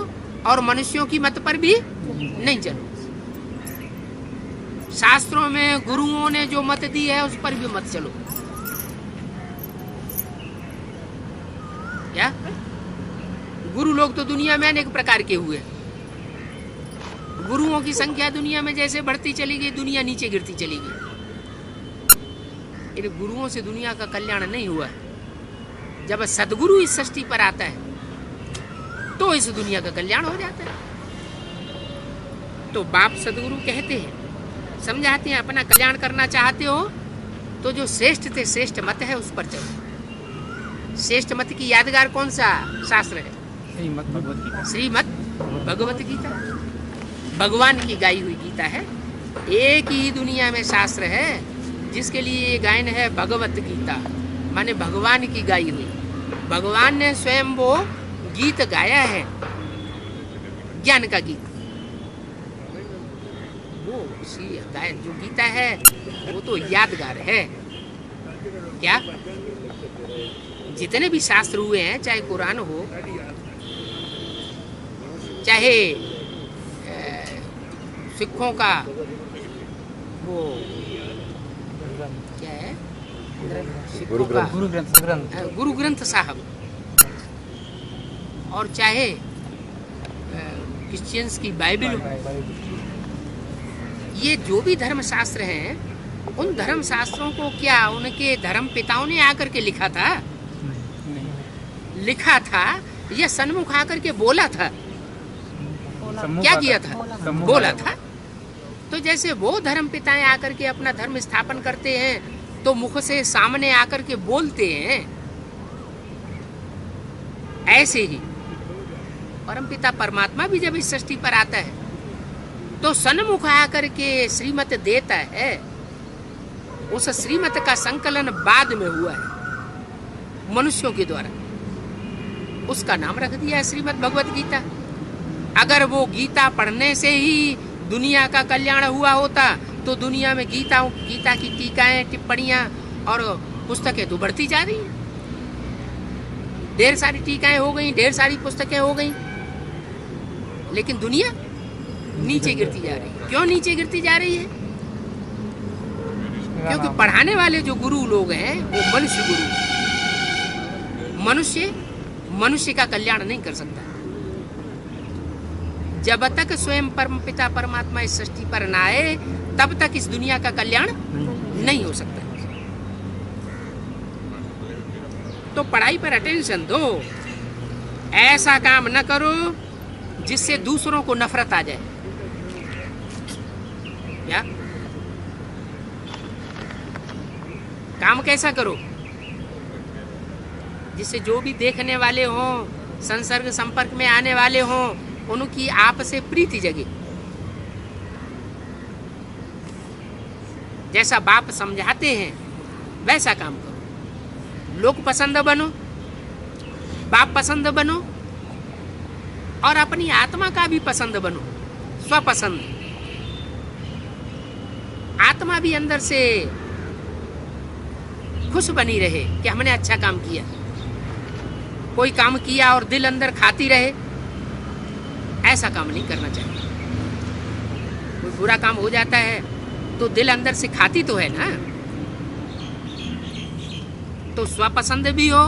और मनुष्यों की मत पर भी नहीं चलो। शास्त्रों में गुरुओं ने जो मत दी है उस पर भी मत चलो। क्या गुरु लोग तो दुनिया में अनेक प्रकार के हुए। गुरुओं की संख्या दुनिया में जैसे बढ़ती चली गई, दुनिया नीचे गिरती चली गई। इन गुरुओं से दुनिया का कल्याण नहीं हुआ। जब सदगुरु इस सृष्टि पर आता है तो इस दुनिया का कल्याण हो जाता है। तो बाप सदगुरु कहते हैं, समझाते हैं, अपना कल्याण करना चाहते हो तो जो श्रेष्ठ से श्रेष्ठ मत है उस पर चलो। श्रेष्ठ मत की यादगार कौन सा शास्त्र है? श्रीमद् भगवत गीता। श्रीमद् भगवत गीता। भगवान की गाई हुई गीता है। एक ही दुनिया में शास्त्र है जिसके लिए ये गायन है भगवत गीता, माने भगवान की गाई हुई। भगवान ने स्वयं वो गीत गाया है, ज्ञान का गीत। वो उसी गायन जो गीता है वो तो यादगार है। क्या जितने भी शास्त्र हुए हैं, चाहे कुरान हो, चाहे सिखों का वो क्या है, सिखों का गुरु ग्रंथ साहब, और चाहे क्रिश्चियंस की बाइबल हो, ये जो भी धर्म शास्त्र हैं, उन धर्म शास्त्रों को क्या उनके धर्म पिताओं ने आकर के लिखा था? लिखा था या सन्मुख आकर के बोला था? क्या किया था? बोला था। तो जैसे वो धर्म पिताएं आकर के अपना धर्म स्थापन करते हैं तो मुख से सामने आकर के बोलते हैं, ऐसे ही परमपिता परमात्मा भी जब इस सृष्टि पर आता है तो सन्मुख आकर के श्रीमत देता है। उस श्रीमत का संकलन बाद में हुआ है मनुष्यों के द्वारा, उसका नाम रख दिया है श्रीमद् भगवत गीता। अगर वो गीता पढ़ने से ही दुनिया का कल्याण हुआ होता तो दुनिया में गीता की टीकाएं, टिप्पणियां और पुस्तकें तो बढ़ती जा रही हैं। ढेर सारी टीकाएं हो गई, ढेर सारी पुस्तकें हो गई, लेकिन दुनिया नीचे गिरती जा रही है। क्यों नीचे गिरती जा रही है? क्योंकि पढ़ाने वाले जो गुरु लोग हैं वो मनुष्य गुरु। मनुष्य का कल्याण नहीं कर सकता जब तक स्वयं परमपिता परमात्मा इस सृष्टि पर न आए, तब तक इस दुनिया का कल्याण नहीं हो सकता। तो पढ़ाई पर अटेंशन दो, ऐसा काम न करो जिससे दूसरों को नफरत आ जाए। क्या काम कैसा करो जिससे जो भी देखने वाले हों, संसर्ग संपर्क में आने वाले हों, उनकी आप से प्रीति जगे। जैसा बाप समझाते हैं वैसा काम करो। लोग पसंद बनो, बाप पसंद बनो, और अपनी आत्मा का भी पसंद बनो, स्वपसंद। आत्मा भी अंदर से खुश बनी रहे कि हमने अच्छा काम किया। कोई काम किया और दिल अंदर खाती रहे, ऐसा काम नहीं करना चाहिए। कोई बुरा काम हो जाता है तो दिल अंदर से खाती तो है ना। तो स्वपसंद भी हो,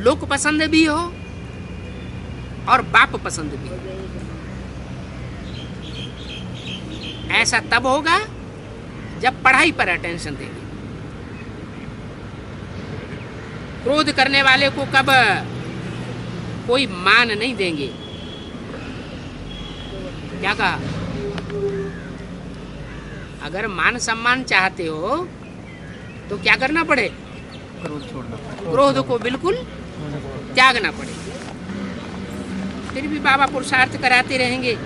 लोक पसंद भी हो, और बाप पसंद भी हो। ऐसा तब होगा जब पढ़ाई पर अटेंशन देंगे। क्रोध करने वाले को कब कोई मान नहीं देंगे। क्या कहा? अगर मान सम्मान चाहते हो तो क्या करना पड़े? क्रोध छोड़ना, क्रोध को बिल्कुल त्यागना पड़े। फिर भी बाबा पुरुषार्थ कराते रहेंगे।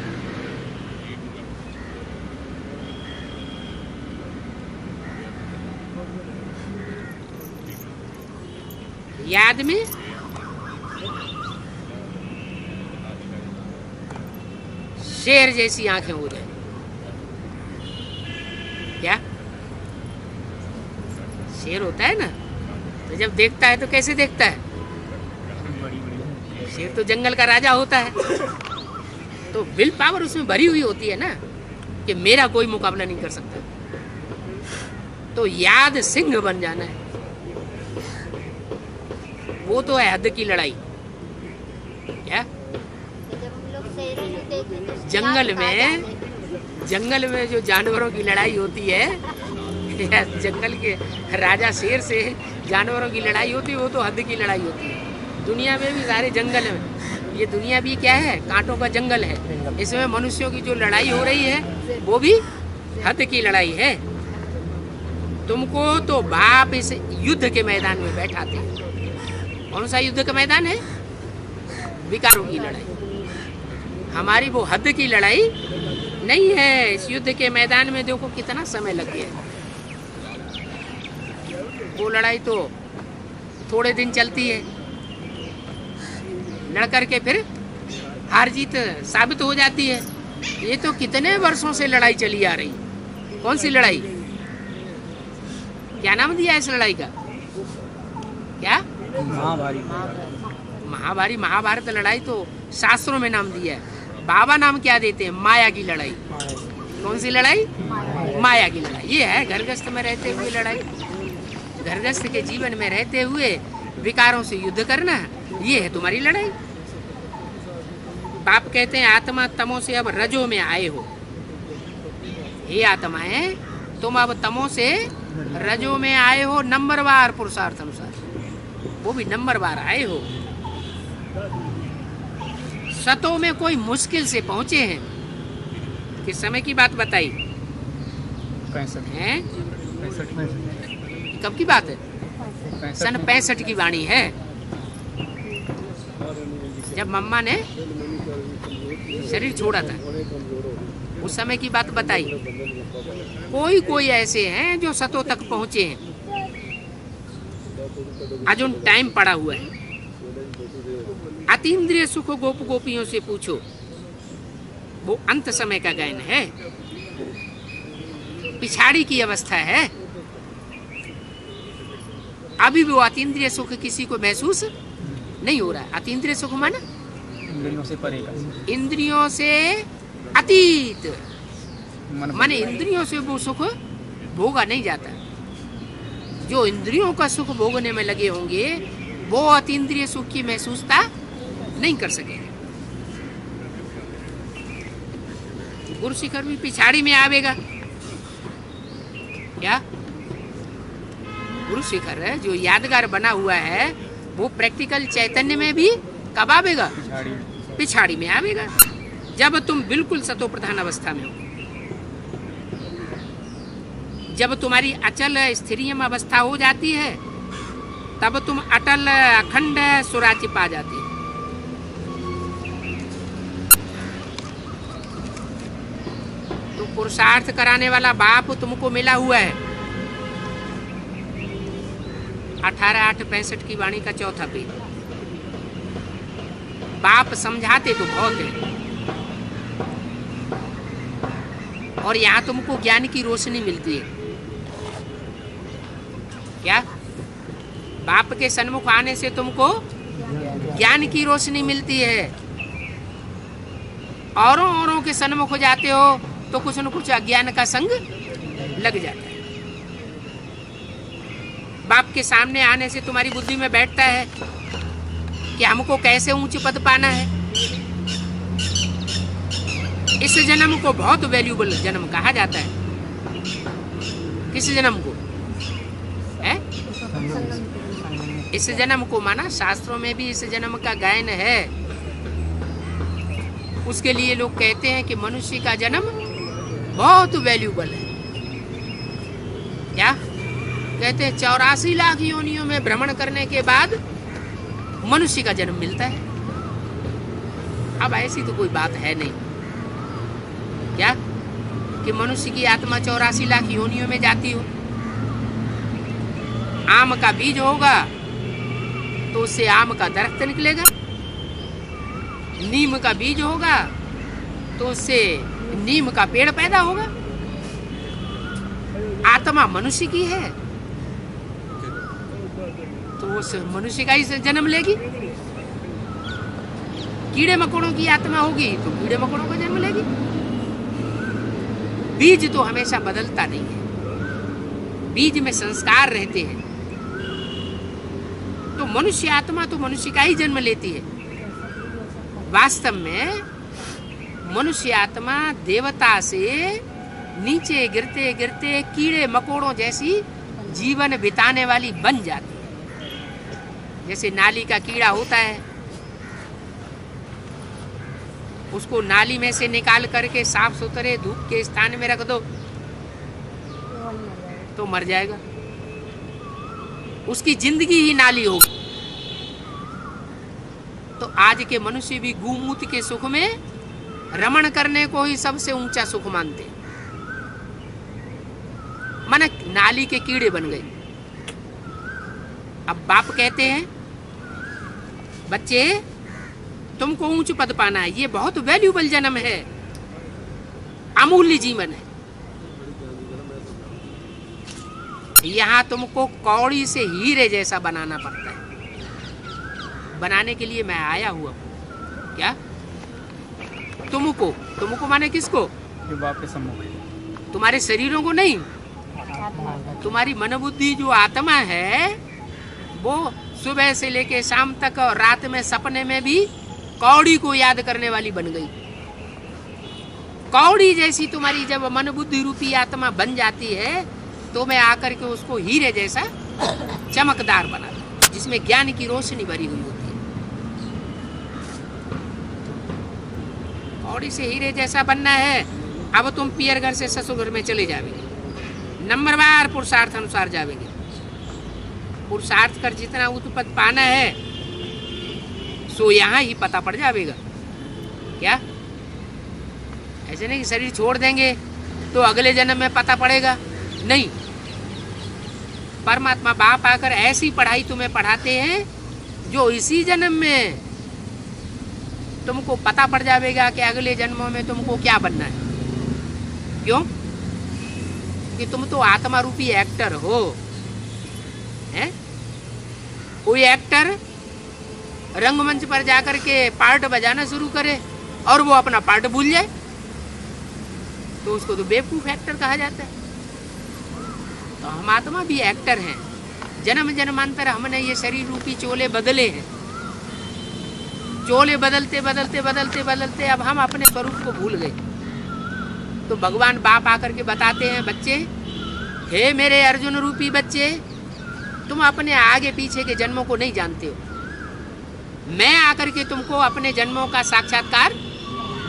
याद में शेर जैसी आंखें हो जाए। क्या शेर होता है ना, तो जब देखता है तो कैसे देखता है? शेर तो जंगल का राजा होता है, तो विल पावर उसमें भरी हुई होती है ना कि मेरा कोई मुकाबला नहीं कर सकता। तो याद सिंह बन जाना है। वो तो है हद की लड़ाई। क्या जंगल में जो जानवरों की लड़ाई होती है, जंगल के राजा शेर से जानवरों की लड़ाई होती है, वो तो हद की लड़ाई होती है। दुनिया में भी सारे जंगल में, ये दुनिया भी क्या है? कांटों का जंगल है। इसमें मनुष्यों की जो लड़ाई हो रही है वो भी हद की लड़ाई है। तुमको तो बाप इस युद्ध के मैदान में बैठाते हैं। कौन सा युद्ध का मैदान है? विकारों की लड़ाई। हमारी वो हद की लड़ाई नहीं है। इस युद्ध के मैदान में देखो कितना समय लग गया। वो लड़ाई तो थोड़े दिन चलती है, लड़ करके फिर हार जीत साबित हो जाती है। ये तो कितने वर्षों से लड़ाई चली आ रही। कौन सी लड़ाई? क्या नाम दिया इस लड़ाई का? क्या? महाभारी। महाभारत लड़ाई तो शास्त्रों में नाम दिया है। बाबा नाम क्या देते हैं? माया की लड़ाई। कौन सी लड़ाई? माया की लड़ाई। ये है घरगस्थ में रहते हुए लड़ाई। घरगस्थ के जीवन में रहते हुए विकारों से युद्ध करना, ये है तुम्हारी लड़ाई। बाप कहते हैं आत्मा तमो से अब रजो में आए हो। हे आत्माएं, तुम अब तमो से रजो में आए हो, नंबरवार पुरुषार्थ अनुसार, वो भी नंबरवार आए हो। सतों में कोई मुश्किल से पहुंचे हैं। किस समय की बात बताई? 65 हैं? 65 कब की बात है? 65 सन 65 की वाणी है, जब मम्मा ने शरीर छोड़ा था, उस समय की बात बताई। कोई ऐसे हैं जो सतों तक पहुंचे हैं, अजुन टाइम पड़ा हुआ है। अतीन्द्रिय सुख गोप गोपियों से पूछो, वो अंत समय का गायन है, पिछाड़ी की अवस्था है। अभी भी वो अतीन्द्रिय सुख किसी को महसूस नहीं हो रहा है। अतीन्द्रिय सुख माना इंद्रियों से परे का, इंद्रियों से अतीत, मन माने इंद्रियों से वो सुख भोगा नहीं जाता। जो इंद्रियों का सुख भोगने में लगे होंगे वो अतीन्द्रिय सुख की महसूसता नहीं कर सकेंगे। गुरु शिखर भी पिछाड़ी में आवेगा। क्या? गुरु शिखर है जो यादगार बना हुआ है, वो प्रैक्टिकल चैतन्य में भी कब आवेगा? पिछाड़ी में आवेगा, जब तुम बिल्कुल सतो प्रधान अवस्था में हो, जब तुम्हारी अचल स्थिरियम अवस्था हो जाती है, तब तुम अटल अखंड सुराची पा जाती है। तो पुरुषार्थ कराने वाला बाप तुमको मिला हुआ है। 18/8/65 की वाणी का चौथा पेज। बाप समझाते तो बहुत है, और यहाँ तुमको ज्ञान की रोशनी मिलती है। क्या? बाप के सन्मुख आने से तुमको ज्ञान की रोशनी मिलती है। औरों के सन्मुख हो जाते हो तो कुछ न कुछ अज्ञान का संग लग जाता है। बाप के सामने आने से तुम्हारी बुद्धि में बैठता है कि हमको कैसे ऊंच पद पाना है। इस जन्म को बहुत वैल्यूबल जन्म कहा जाता है। किस जन्म को है? इस जन्म को माना शास्त्रों में भी इस जन्म का गायन है। उसके लिए लोग कहते हैं कि मनुष्य का जन्म बहुत वैल्यूबल है। क्या कहते हैं? 84 लाख योनियों में भ्रमण करने के बाद मनुष्य का जन्म मिलता है। अब ऐसी तो कोई बात है नहीं। क्या कि मनुष्य की आत्मा 84 लाख योनियों में जाती हो। आम का बीज होगा तो उससे आम का दरख्त निकलेगा, नीम का बीज होगा तो उससे नीम का पेड़ पैदा होगा। आत्मा मनुष्य की है तो उस मनुष्य का ही जन्म लेगी। कीड़े मकोड़ों की आत्मा होगी तो कीड़े मकोड़ों का जन्म लेगी। बीज तो हमेशा बदलता नहीं है, बीज में संस्कार रहते हैं। तो मनुष्य आत्मा तो मनुष्य का ही जन्म लेती है। वास्तव में मनुष्य आत्मा देवता से नीचे गिरते गिरते कीड़े मकोड़ों जैसी जीवन बिताने वाली बन जाती है। जैसे नाली का कीड़ा होता है, उसको नाली में से निकाल करके साफ सुथरे धूप के स्थान में रख दो तो मर जाएगा, उसकी जिंदगी ही नाली होगी। तो आज के मनुष्य भी गूमूत्र के सुख में रमण करने को ही सबसे ऊंचा सुख मानते। माने नाली के कीड़े बन गए। अब बाप कहते हैं बच्चे तुमको ऊंच पद पाना है, ये बहुत वैल्यूबल जन्म है, अमूल्य जीवन है। यहाँ तुमको कौड़ी से हीरे जैसा बनाना पड़ता है। बनाने के लिए मैं आया हुआ हूँ। क्या? तुमको माने किसको? जो बाप के सम्मुख। तुम्हारे शरीरों को नहीं, तुम्हारी मन बुद्धि जो आत्मा है वो सुबह से लेके शाम तक और रात में सपने में भी कौड़ी को याद करने वाली बन गई। कौड़ी जैसी तुम्हारी जब मन बुद्धि रूपी आत्मा बन जाती है तो मैं आकर के उसको हीरे जैसा चमकदार बना दूं, जिसमें ज्ञान की रोशनी भरी हुई होती है। कौड़ी से हीरे जैसा बनना है। अब तुम पियर घर से ससुर घर में चले जाओगे, नंबरवार पुरुषार्थ अनुसार जाओगे। पुरुषार्थ कर जितना उच्च पद पाना है सो यहाँ ही पता पड़ जाएगा। क्या? ऐसे नहीं कि शरीर छोड़ देंगे तो अगले जन्म में पता पड़ेगा, नहीं। परमात्मा बाप आकर ऐसी पढ़ाई तुम्हें पढ़ाते हैं जो इसी जन्म में तुमको पता पड़ जाएगा कि अगले जन्मों में तुमको क्या बनना है। क्यों? कि तुम तो आत्मा रूपी एक्टर हो। हैं? कोई एक्टर रंगमंच पर जाकर के पार्ट बजाना शुरू करे और वो अपना पार्ट भूल जाए तो उसको तो बेवकूफ एक्टर कहा जाता है। तो हम आत्मा भी एक्टर हैं। जन्म जन्मांतर हमने ये शरीर रूपी चोले बदले हैं। चोले बदलते बदलते बदलते बदलते अब हम अपने स्वरूप को भूल गए। तो भगवान बाप आकर के बताते हैं बच्चे, हे मेरे अर्जुन रूपी बच्चे, तुम अपने आगे पीछे के जन्मों को नहीं जानते हो। मैं आकर के तुमको अपने जन्मों का साक्षात्कार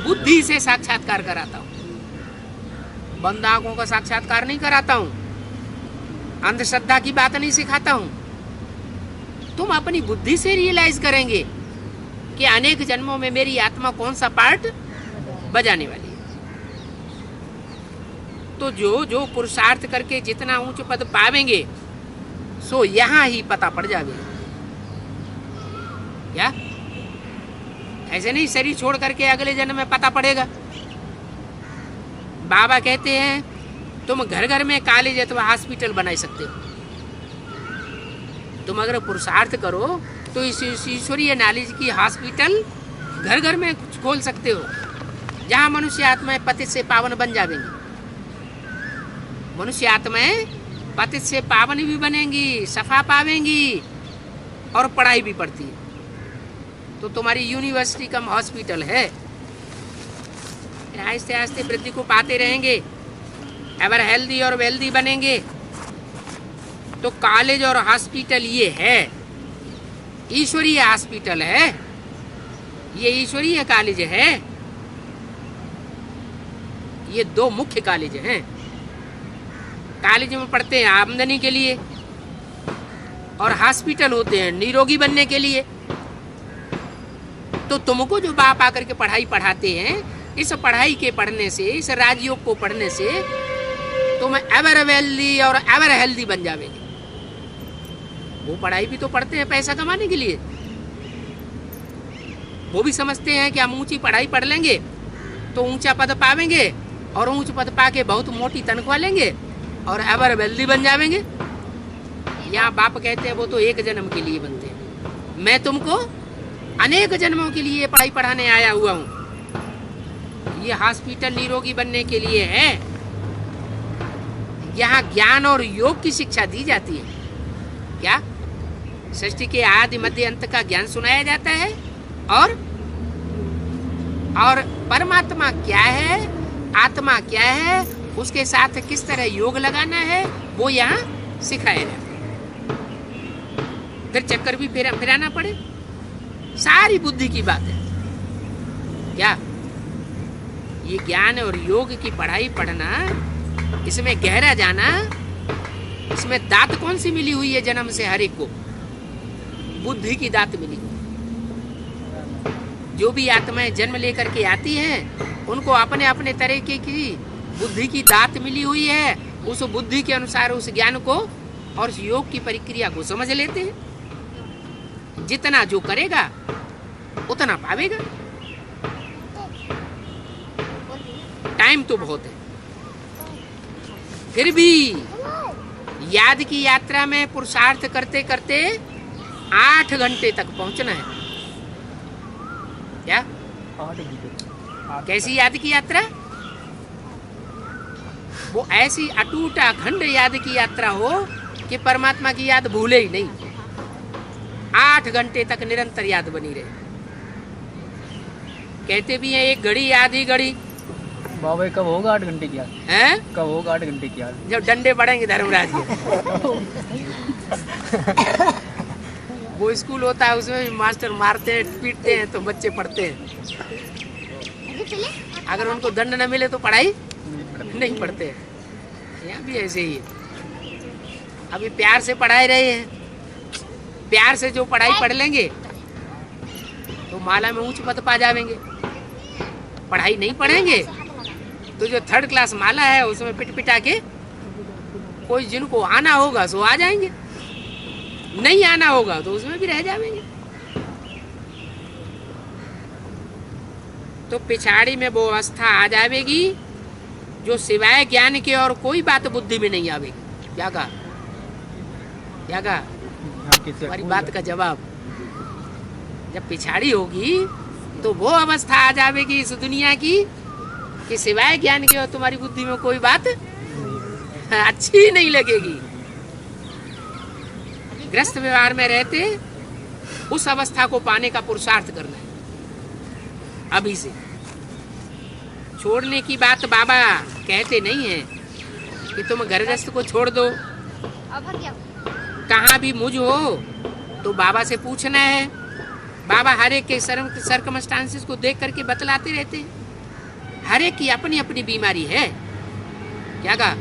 बुद्धि से साक्षात्कार कराता हूँ। बंद आंखों का साक्षात्कार नहीं कराता हूँ, अंधश्रद्धा की बात नहीं सिखाता हूँ। तुम अपनी बुद्धि से रियलाइज करेंगे कि अनेक जन्मों में मेरी आत्मा कौन सा पार्ट बजाने वाली है। तो जो जो पुरुषार्थ करके जितना ऊंच पद पावेंगे सो यहाँ ही पता पड़ जाएगा। क्या? ऐसे नहीं शरीर छोड़ करके अगले जन्म में पता पड़ेगा। बाबा कहते हैं तुम घर घर में कॉलेज अथवा हॉस्पिटल बना सकते हो। तुम अगर पुरुषार्थ करो तो इस ईश्वरीय नॉलेज की हॉस्पिटल घर घर में खोल सकते हो, जहाँ मनुष्य आत्माएं पतित से पावन बन जाएंगी। मनुष्य आत्माएं पतित से पावन भी बनेंगी, सफा पावेंगी और पढ़ाई भी पढ़ती है। तो तुम्हारी यूनिवर्सिटी कम हॉस्पिटल है। आहिस्ते आहिस्ते वृद्धि को पाते रहेंगे, एवर हेल्दी और वेल्दी बनेंगे। तो कॉलेज और हॉस्पिटल ये है, ईश्वरीय हॉस्पिटल है, ये ईश्वरीय कॉलेज है। ये दो मुख्य कॉलेज हैं। कॉलेज में पढ़ते हैं आमदनी के लिए और हॉस्पिटल होते हैं निरोगी बनने के लिए। तो तुमको जो बाप आकर के पढ़ाई पढ़ाते हैं, इस पढ़ाई के पढ़ने से, इस राजयोग को पढ़ने से तुम एवर वेल्दी और एवर हेल्दी बन जाओगे। वो पढ़ाई भी तो पढ़ते हैं पैसा कमाने के लिए। वो भी समझते हैं कि हम ऊंची पढ़ाई पढ़ लेंगे तो ऊंचा पद पावेंगे और ऊंच पद पाके बहुत मोटी तनख्वाह लेंगे और एवर वेल्दी बन जाएंगे। यहाँ बाप कहते हैं वो तो एक जन्म के लिए बनते हैं, मैं तुमको अनेक जन्मों के लिए पढ़ाई पढ़ाने आया हुआ हूँ। ये हॉस्पिटल निरोगी बनने के लिए है। यहाँ ज्ञान और योग की शिक्षा दी जाती है। क्या? सृष्टि के आदि मध्य अंत का ज्ञान सुनाया जाता है और परमात्मा क्या है, आत्मा क्या है, उसके साथ किस तरह योग लगाना है वो यहाँ सिखाया जाता है। फिर चक्कर भी फिराना पड़े, सारी बुद्धि की बात है। क्या? ये ज्ञान और योग की पढ़ाई पढ़ना, इसमें गहरा जाना, इसमें दात कौन सी मिली हुई है जन्म से हर एक को? बुद्धि की दात मिली। जो भी आत्माएं जन्म लेकर के आती हैं उनको अपने अपने तरीके की बुद्धि की दात मिली हुई है। उस बुद्धि के अनुसार उस ज्ञान को और उस योग की प्रक्रिया को समझ लेते हैं। जितना जो करेगा उतना पावेगा। टाइम तो बहुत है, फिर भी याद की यात्रा में पुरुषार्थ करते करते 8 घंटे तक पहुंचना है। क्या 8 घंटे। कैसी याद की यात्रा? वो ऐसी अटूट अखंड याद की यात्रा हो कि परमात्मा की याद भूले ही नहीं। 8 घंटे तक निरंतर याद बनी रहे। कहते भी हैं एक घड़ी याद ही घड़ी बाबा कब होगा 8 घंटे की याद? है कब होगा 8 घंटे की याद? जब डंडे पड़ेंगे धर्मराज के। वो स्कूल होता है उसमें मास्टर मारते हैं पीटते हैं तो बच्चे पढ़ते हैं। अगर उनको दंड न मिले तो पढ़ाई नहीं पढ़ते हैं। यहाँ भी ऐसे ही है। अभी प्यार से पढ़ाई रहे हैं। प्यार से जो पढ़ाई पढ़ लेंगे तो माला में ऊंच पद पा जाएंगे। पढ़ाई नहीं पढ़ेंगे तो जो 3rd क्लास माला है उसमें पिट पिटा के कोई जिनको आना होगा सो आ जाएंगे, नहीं आना होगा तो उसमें भी रह जाएंगे। तो पिछाड़ी में वो अवस्था आ जाएगी जो सिवाय ज्ञान के और कोई बात बुद्धि में नहीं आवेगी। क्या कहा? क्या कहा? हमारी बात का जवाब। जब पिछाड़ी होगी तो वो अवस्था आ जाएगी इस दुनिया की कि सिवाय ज्ञान के और तुम्हारी बुद्धि में कोई बात अच्छी नहीं लगेगी। ग्रस्त व्यवहार में रहते उस अवस्था को पाने का पुरुषार्थ करना है अभी से। छोड़ने की बात बाबा कहते नहीं है कि तुम घर गृहस्थ को छोड़ दो। कहाँ भी मुझ हो तो बाबा से पूछना है। बाबा हर एक के सर्कमस्टांसेस को देख करके बतलाते रहते हैं। हर एक की अपनी अपनी बीमारी है। क्या कहा?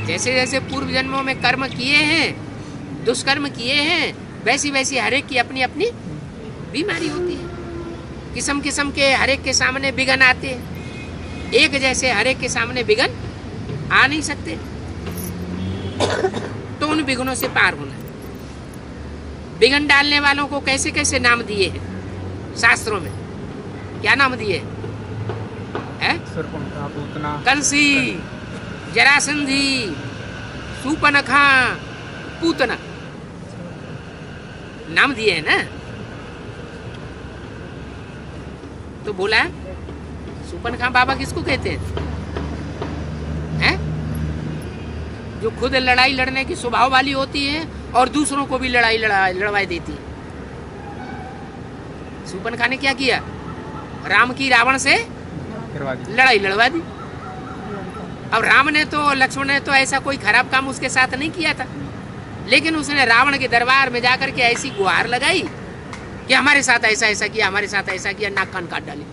जैसे जैसे पूर्व जन्मों में कर्म किए हैं, दुष्कर्म किए हैं, वैसी वैसी हर एक की अपनी अपनी बीमारी होती है। किस्म किस्म के हर एक के सामने विघ्न आते हैं। एक जैसे हर एक के सामने विघ्न आ नहीं सकते। तो उन विघ्नों से पार होना। विघ्न डालने वालों को कैसे कैसे नाम दिए हैं शास्त्रों में? क्या नाम दिए हैं? कंसी, जरासंधी, सूपनखा, पूतना नाम दिए हैं ना। तो बोला सूपनखा बाबा किसको कहते हैं? जो खुद लड़ाई लड़ने की स्वभाव वाली होती है और दूसरों को भी लड़वाई देती है। सूपनखा ने क्या किया? राम की रावण से लड़ाई लड़वा दी। अब राम ने तो लक्ष्मण ने तो ऐसा कोई खराब काम उसके साथ नहीं किया था, लेकिन उसने रावण के दरबार में जाकर के ऐसी गुहार लगाई कि हमारे साथ ऐसा ऐसा किया, हमारे साथ ऐसा किया, नाक कान काट डाले।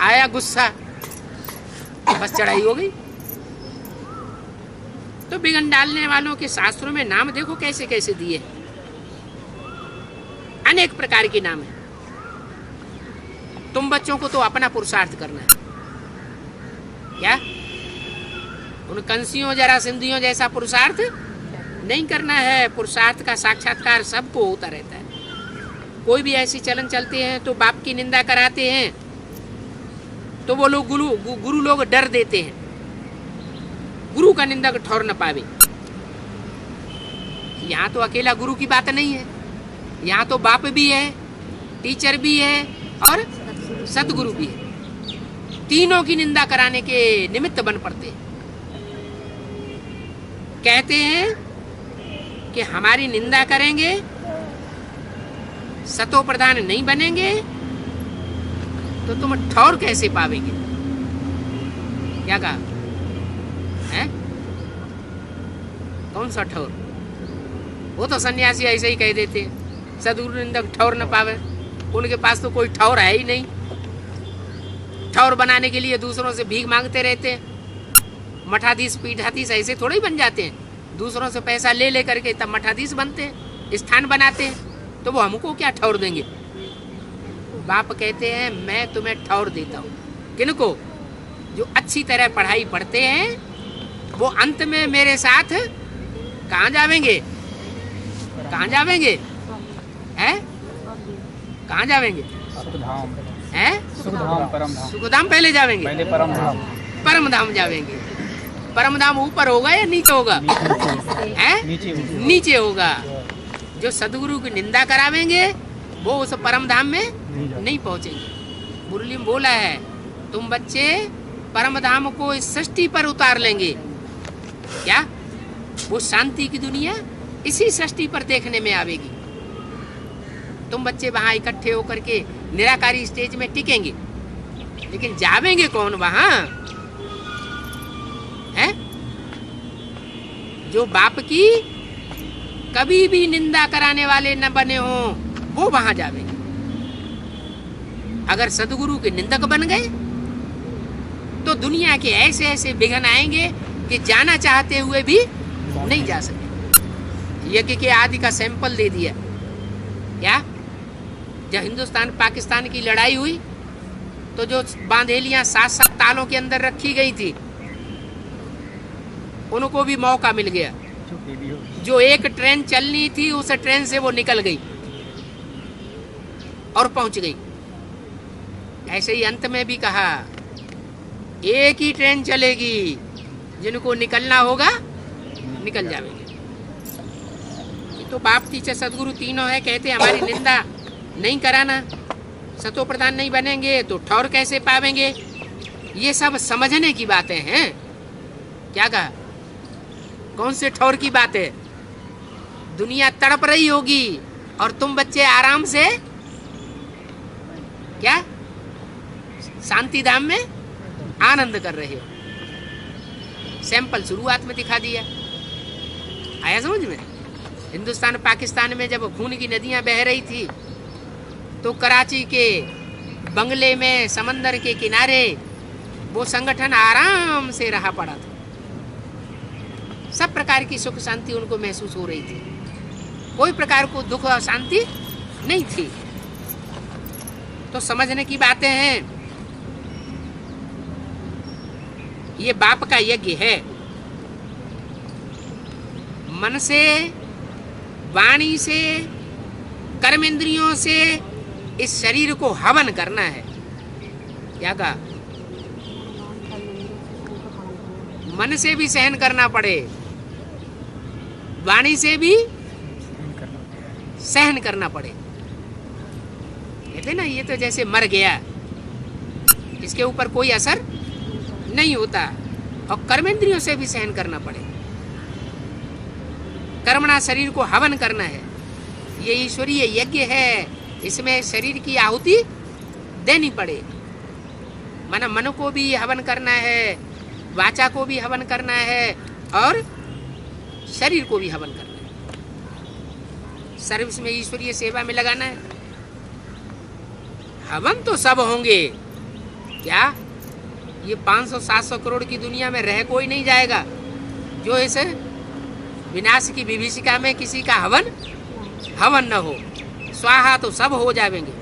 आया गुस्सा, बस चढ़ाई हो गई। तो विघ्न डालने वालों के शास्त्रों में नाम देखो कैसे कैसे दिए। अनेक प्रकार के नाम है। तुम बच्चों को तो अपना पुरुषार्थ करना है। क्या उन कंसियों जरा सिंधियों जैसा पुरुषार्थ नहीं करना है। पुरुषार्थ का साक्षात्कार सबको होता रहता है। कोई भी ऐसी चलन चलते हैं तो बाप की निंदा कराते हैं तो वो लोग गुरु लोग डर देते हैं, गुरु का निंदा ठौर न पावे। यहाँ तो अकेला गुरु की बात नहीं है, यहाँ तो बाप भी है, टीचर भी है और सदगुरु भी है। तीनों की निंदा कराने के निमित्त बन पड़ते हैं। कहते हैं कि हमारी निंदा करेंगे, सतो प्रधान नहीं बनेंगे तो तुम ठौर कैसे पावेंगे? क्या कहा है? कौन सा ठौर? वो तो सन्यासी ऐसे ही कह देते हैं, सदगुरु निंदक ठौर न पावे। उनके पास तो कोई ठौर है ही नहीं। ठौर बनाने के लिए दूसरों से भीख मांगते रहते हैं। मठाधीश पीठाधीश ऐसे थोड़े ही बन जाते हैं। दूसरों से पैसा ले ले करके तब मठाधीश बनते हैं, स्थान बनाते हैं। तो वो हमको क्या ठौर देंगे? बाप कहते हैं मैं तुम्हें ठौर देता हूँ। किनको? जो अच्छी तरह पढ़ाई पढ़ते हैं वो अंत में मेरे साथ कहाँ जावेंगे? कहाँ जावेंगे? हैं? कहाँ जावेंगे? सुखधाम, हैं? सुखधाम, परम धाम। सुखधाम पहले जावेंगे, पहले परम धाम। परम धाम जावेंगे। परम धाम ऊपर होगा या नीचे होगा? हैं? नीचे होगा। नीचे होगा। जो सदगुरु की निंदा करावेंगे वो उस परम धाम में नहीं पहुंचेंगे। मुरली में बोला है तुम बच्चे परम धाम को इस सृष्टि पर उतार लेंगे। क्या? वो शांति की दुनिया इसी सृष्टि पर देखने में आवेगी। तुम बच्चे वहां इकट्ठे होकर के निराकारी स्टेज में टिकेंगे, लेकिन जावेंगे कौन वहां? है? जो बाप की कभी भी निंदा कराने वाले न बने हो वो वहां जावेंगे। अगर सदगुरु के निंदक बन गए तो दुनिया के ऐसे ऐसे विघ्न आएंगे कि जाना चाहते हुए भी नहीं जा सके। यज्ञ के आदि का सैंपल दे दिया। क्या? जब हिंदुस्तान पाकिस्तान की लड़ाई हुई तो जो बांधेलियां 7-7 तालों के अंदर रखी गई थी उनको भी मौका मिल गया। जो एक ट्रेन चलनी थी उस ट्रेन से वो निकल गई और पहुंच गई। ऐसे ही अंत में भी कहा एक ही ट्रेन चलेगी, जिनको निकलना होगा निकल जाएंगे। तो बाप टीचर सदगुरु तीनों है, कहते हमारी निंदा नहीं कराना। सतो प्रधान नहीं बनेंगे तो ठौर कैसे पावेंगे? ये सब समझने की बातें हैं। क्या कहा? कौन से ठौर की बात है? दुनिया तड़प रही होगी और तुम बच्चे आराम से क्या शांति धाम में आनंद कर रहे हो। सैंपल शुरुआत में दिखा दिया। आया समझ में? हिंदुस्तान पाकिस्तान में जब खून की नदियां बह रही थी तो कराची के बंगले में समंदर के किनारे वो संगठन आराम से रहा पड़ा था। सब प्रकार की सुख शांति उनको महसूस हो रही थी। कोई प्रकार को दुख और शांति नहीं थी। तो समझने की बातें हैं। ये बाप का यज्ञ है। मन से, वाणी से, कर्मेंद्रियों से इस शरीर को हवन करना है। क्या कहा? मन से भी सहन करना पड़े, वाणी से भी सहन करना पड़े। कहते ना ये तो जैसे मर गया, इसके ऊपर कोई असर नहीं होता। और कर्मेंद्रियों से भी सहन करना पड़े। कर्मणा शरीर को हवन करना है। ये ईश्वरीय यज्ञ है, इसमें शरीर की आहुति देनी पड़े। माना मन को भी हवन करना है, वाचा को भी हवन करना है और शरीर को भी हवन करना है। सर्विस में, ईश्वरीय सेवा में लगाना है। हवन तो सब होंगे। क्या? ये 500-700 करोड़ की दुनिया में रह कोई नहीं जाएगा जो इस विनाश की विभीषिका में किसी का हवन न हो। स्वाहा तो सब हो जाएंगे,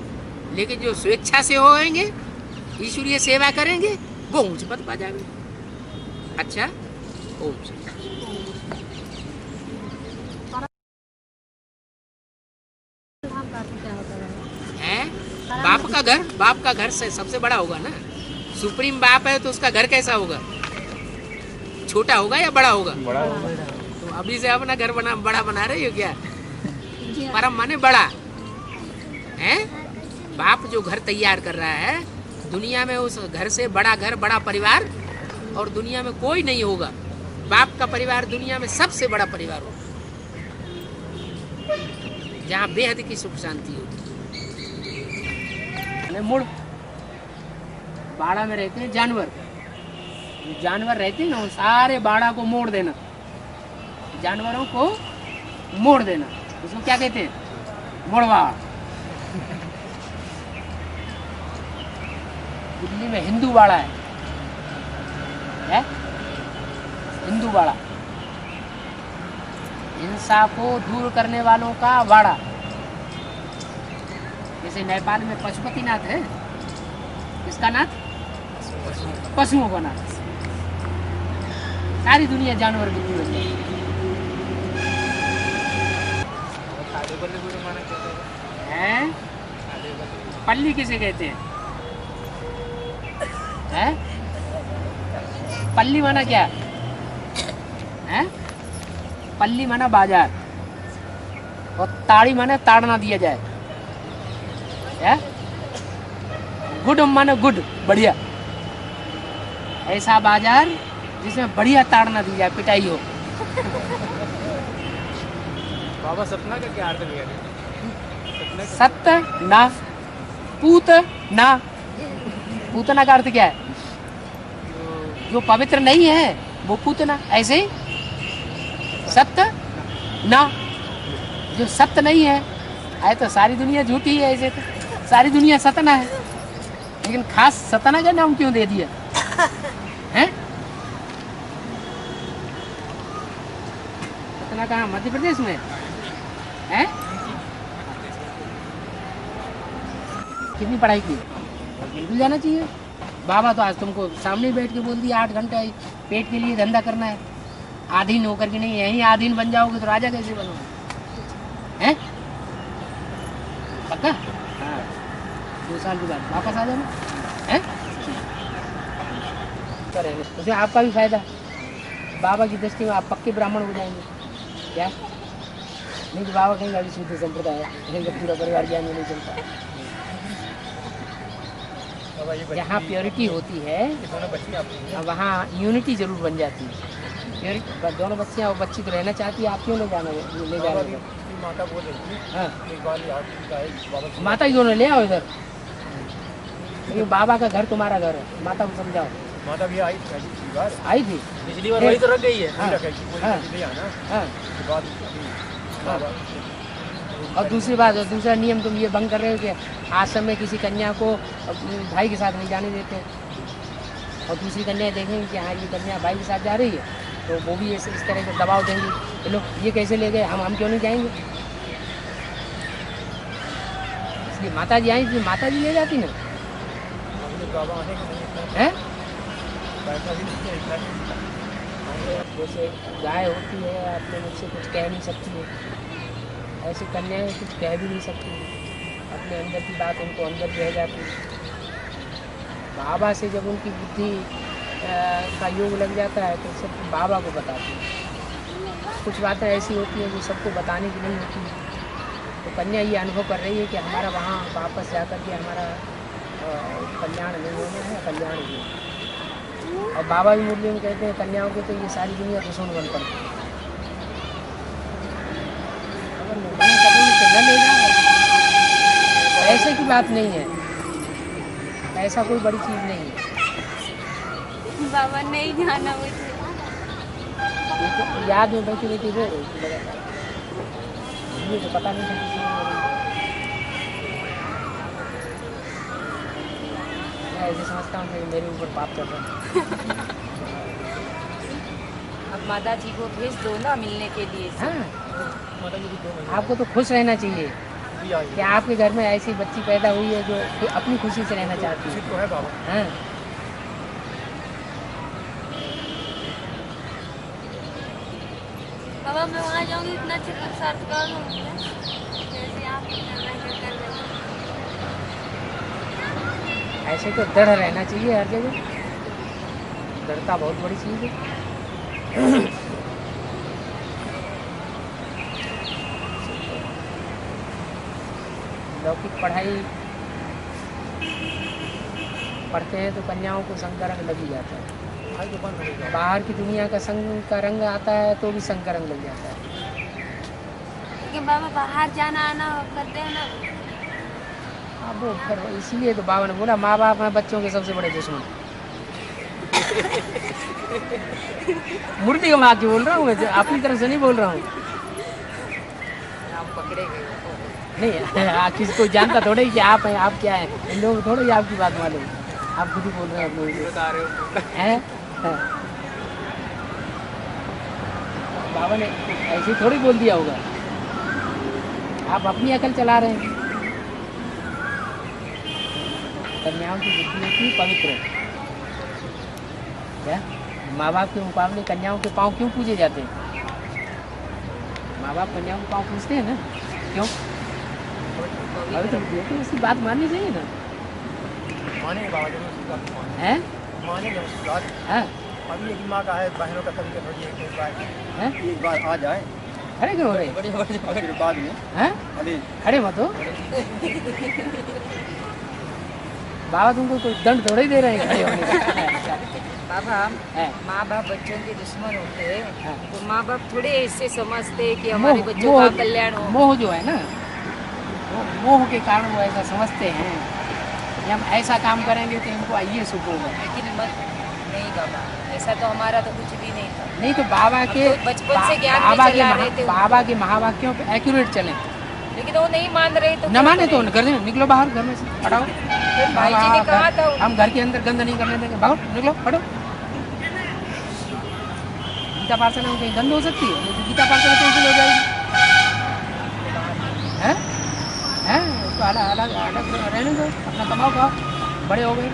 लेकिन जो स्वेच्छा से होएंगे, ईश्वरीय सेवा करेंगे, वो ऊंच पद पा जाएंगे। अच्छा, ओम है। बाप का घर से सबसे बड़ा होगा ना। सुप्रीम बाप है तो उसका घर कैसा होगा? छोटा होगा या बड़ा होगा? बड़ा होगा। तो अभी से अपना घर बड़ा बना रहे हो क्या? परम माने बड़ा है। बाप जो घर तैयार कर रहा है, दुनिया में उस घर से बड़ा घर, बड़ा परिवार और दुनिया में कोई नहीं होगा। बाप का परिवार दुनिया में सबसे बड़ा परिवार होगा, जहाँ बेहद की सुख शांति होगी। मुड़ बाड़ा में रहते हैं जानवर। जानवर रहते हैं ना, वो सारे बाड़ा को मोड़ देना, जानवरों को मोड़ देना, उसको क्या कहते हैं? मोड़वाड़। दिल्ली में हिंदू बाड़ा है? हिंदू बाड़ा, हिंसा को दूर करने वालों का बाड़ा। जैसे नेपाल में पशुपतिनाथ है, किसका नाथ? पशुओं का नाथ। सारी दुनिया जानवर की बन जाएगी। हैं? पल्ली किसे कहते हैं? हैं? पल्ली माना क्या है? पल्ली माना बाजार, और ताड़ी माने ताड़ना दिया जाए है? गुड माने गुड, बढ़िया। ऐसा बाजार जिसमें बढ़िया ताड़ना दी जाए, पिटाई हो। बाबा सपना का क्या अर्थ है? सत्य ना, पूत ना। पूतना का अर्थ क्या है? जो पवित्र नहीं है वो पूतना। ऐसे ही सत्य ना, जो सत्य नहीं है तो सारी दुनिया झूठी है। ऐसे तो सारी दुनिया सतना है, लेकिन खास सतना का नाम क्यों दे दिया है? सतना कहाँ? मध्य प्रदेश में है? कितनी पढ़ाई की? बिल्कुल जाना चाहिए। बाबा तो आज तुमको सामने बैठ के बोल दिया 8 घंटे पेट के लिए धंधा करना है। आधीन होकर के नहीं, यहीं आधीन बन जाओगे तो राजा कैसे बनोगे? हैं? पक्का? हाँ, 2 साल के बाद वापस आ जाना है। उसे आपका भी फायदा। बाबा की दृष्टि में आप पक्के ब्राह्मण हो जाएंगे। क्या नहीं? तो बाबा कहेंगे अभी शुद्ध संप्रदाय है, पूरा परिवार ज्ञान में नहीं चलता। जहाँ प्योरिटी होती है वहाँ यूनिटी जरूर बन जाती है। प्योरिटी दोनों बच्चियाँ, वो बच्ची तो रहना चाहती है, आप क्यों ले जाना? ले जा रहे? माता बोल रही थी हाँ, माता ही दोनों ले आओ इधर। ये बाबा का घर तुम्हारा घर है, माता को समझाओ। माता भी आई थी पिछली बार, वही तो रख गई है। हाँ। और दूसरी बात, दूसरा नियम तुम ये भंग कर रहे हो कि आश्रम में किसी कन्या को भाई के साथ नहीं जाने देते। और दूसरी कन्या देखेंगे कि हाँ ये कन्या भाई के साथ जा रही है, तो वो भी इस तरह के दबाव देंगे, ये लोग ये कैसे ले गए, हम क्यों नहीं जाएंगे? इसलिए माता जी आई, इसलिए माता जी ले जाती ना है। जैसे गाय होती है, अपने मुझसे कुछ कह नहीं सकती है, ऐसी कन्याएं कुछ कह भी नहीं सकती, अपने अंदर की बात उनको अंदर रह जाती है। बाबा से जब उनकी बुद्धि का योग लग जाता है तो सब बाबा को बताती है। कुछ बातें ऐसी होती हैं जो सबको बताने की नहीं होती। तो कन्या ये अनुभव कर रही है कि हमारा वहाँ वापस जा कर के हमारा कल्याण नहीं होना है, कल्याण ही है। और बाबा भी मुरली में कहते हैं कन्याओं को तो ये सारी दुनिया दुश्मन बन पड़ती है। अगर निर्माण करेंगे तो न ले जाए, ऐसे की बात नहीं है, ऐसा कोई बड़ी चीज़ नहीं है। बाबा नहीं जाना मुझे। तो याद में बैठी बैठी रो रही थी लगातार, मुझे तो पता नहीं था किसी ने। मैं ऐसे समझता हूँ कि मेरे ऊपर पाप चल रहा है। अब माता जी को भेज दो ना मिलने के लिए। हाँ, आपको तो खुश रहना चाहिए कि आपके घर में ऐसी बच्ची पैदा हुई है जो अपनी खुशी से रहना चाहती है। तो है बाबा। हाँ, बाबा मैं वहाँ जाऊँगी इतना अच्छा सार्थकार होंगे जैसे आप कर रहे हैं। ऐसे तो डर रहना चाहिए हर जगह। डरता बहुत बड़ी चीज़ है। लौकिक पढ़ाई पढ़ते हैं तो कन्याओं को संग का रंग लग ही जाता है। बाहर की दुनिया का संग का रंग आता है तो भी संग का रंग लग जाता है। लेकिन बाबा बाहर जाना आना करते हैं ना। अब वो फिर इसीलिए तो बाबा ने बोला माँ बाप हैं बच्चों के सबसे बड़े दुश्मन। मूर्ति को माँ की बोल रहा हूँ मैं, अपनी तरफ से नहीं बोल रहा हूँ। आप पकड़े गए नहीं, किसी को जानता थोड़े ही कि आप हैं, आप क्या हैं, इन लोगों को थोड़े ही आपकी बात मालूम। आप खुद ही बोल रहे हैं आप लोगों को हैं। बाबा ने ऐसे ही थोड़ी बोल दिया होगा, आप अपनी अकल चला रहे हैं। कन्याओं की बुद्धि होती है पवित्र। क्या माँ बाप के मुकाबले कन्याओं के पाँव क्यों पूजे जाते हैं? माँ बाप कन्याओं के पाँव पूजते हैं ना, क्यों? पवित्र बुद्धि होती है, उसकी बात माननी चाहिए ना। मानेंगे बाबा जब उसकी बात मानेंगे। हैं? मानेंगे उसकी बात। हाँ अभी एक माँ का है, बहनों का कभी कभी हैं? एक बार आ जाए खड़े क्यों हो रहे? फिर बाद में हैं? अभी खड़े मत हो। बाबा तुमको कोई दंड थोड़े ही दे रहे हैं खड़े होने का। बाबा है। माँ बाप बच्चों के दुश्मन होते हैं, हाँ। तो माँ बाप थोड़े ऐसे समझते हैं कि हमारे मोह- बच्चों मोह- का कल्याण हो। मोह जो है ना, मोह के कारण वो ऐसा समझते हैं कि हम ऐसा काम करेंगे तो इनको आइए सुख होगा। लेकिन मत नहीं बाबा, ऐसा तो हमारा तो कुछ भी नहीं था। नहीं तो बाबा के हम तो बचपन से ज्ञान में बाबा चला रहे थे उनको। बाबा के महावाक्यों पे एक्यूरेट चले। लेकिन वो नहीं मान रहे तो न क्या माने तो करें? घर से निकलो बाहर, घर में से हटाओ। भाई जी ने कहा था हम घर के अंदर गंद नहीं करने देंगे, भागो निकलो हटो। गीता पाठशाला में कहीं गंद हो सकती है? नहीं तो गीता पाठशाला कैंसिल हो जाएगी। हैं हैं उसको अलग अलग अलग रहने दो, अपना कमाओ खाओ, बड़े हो गए।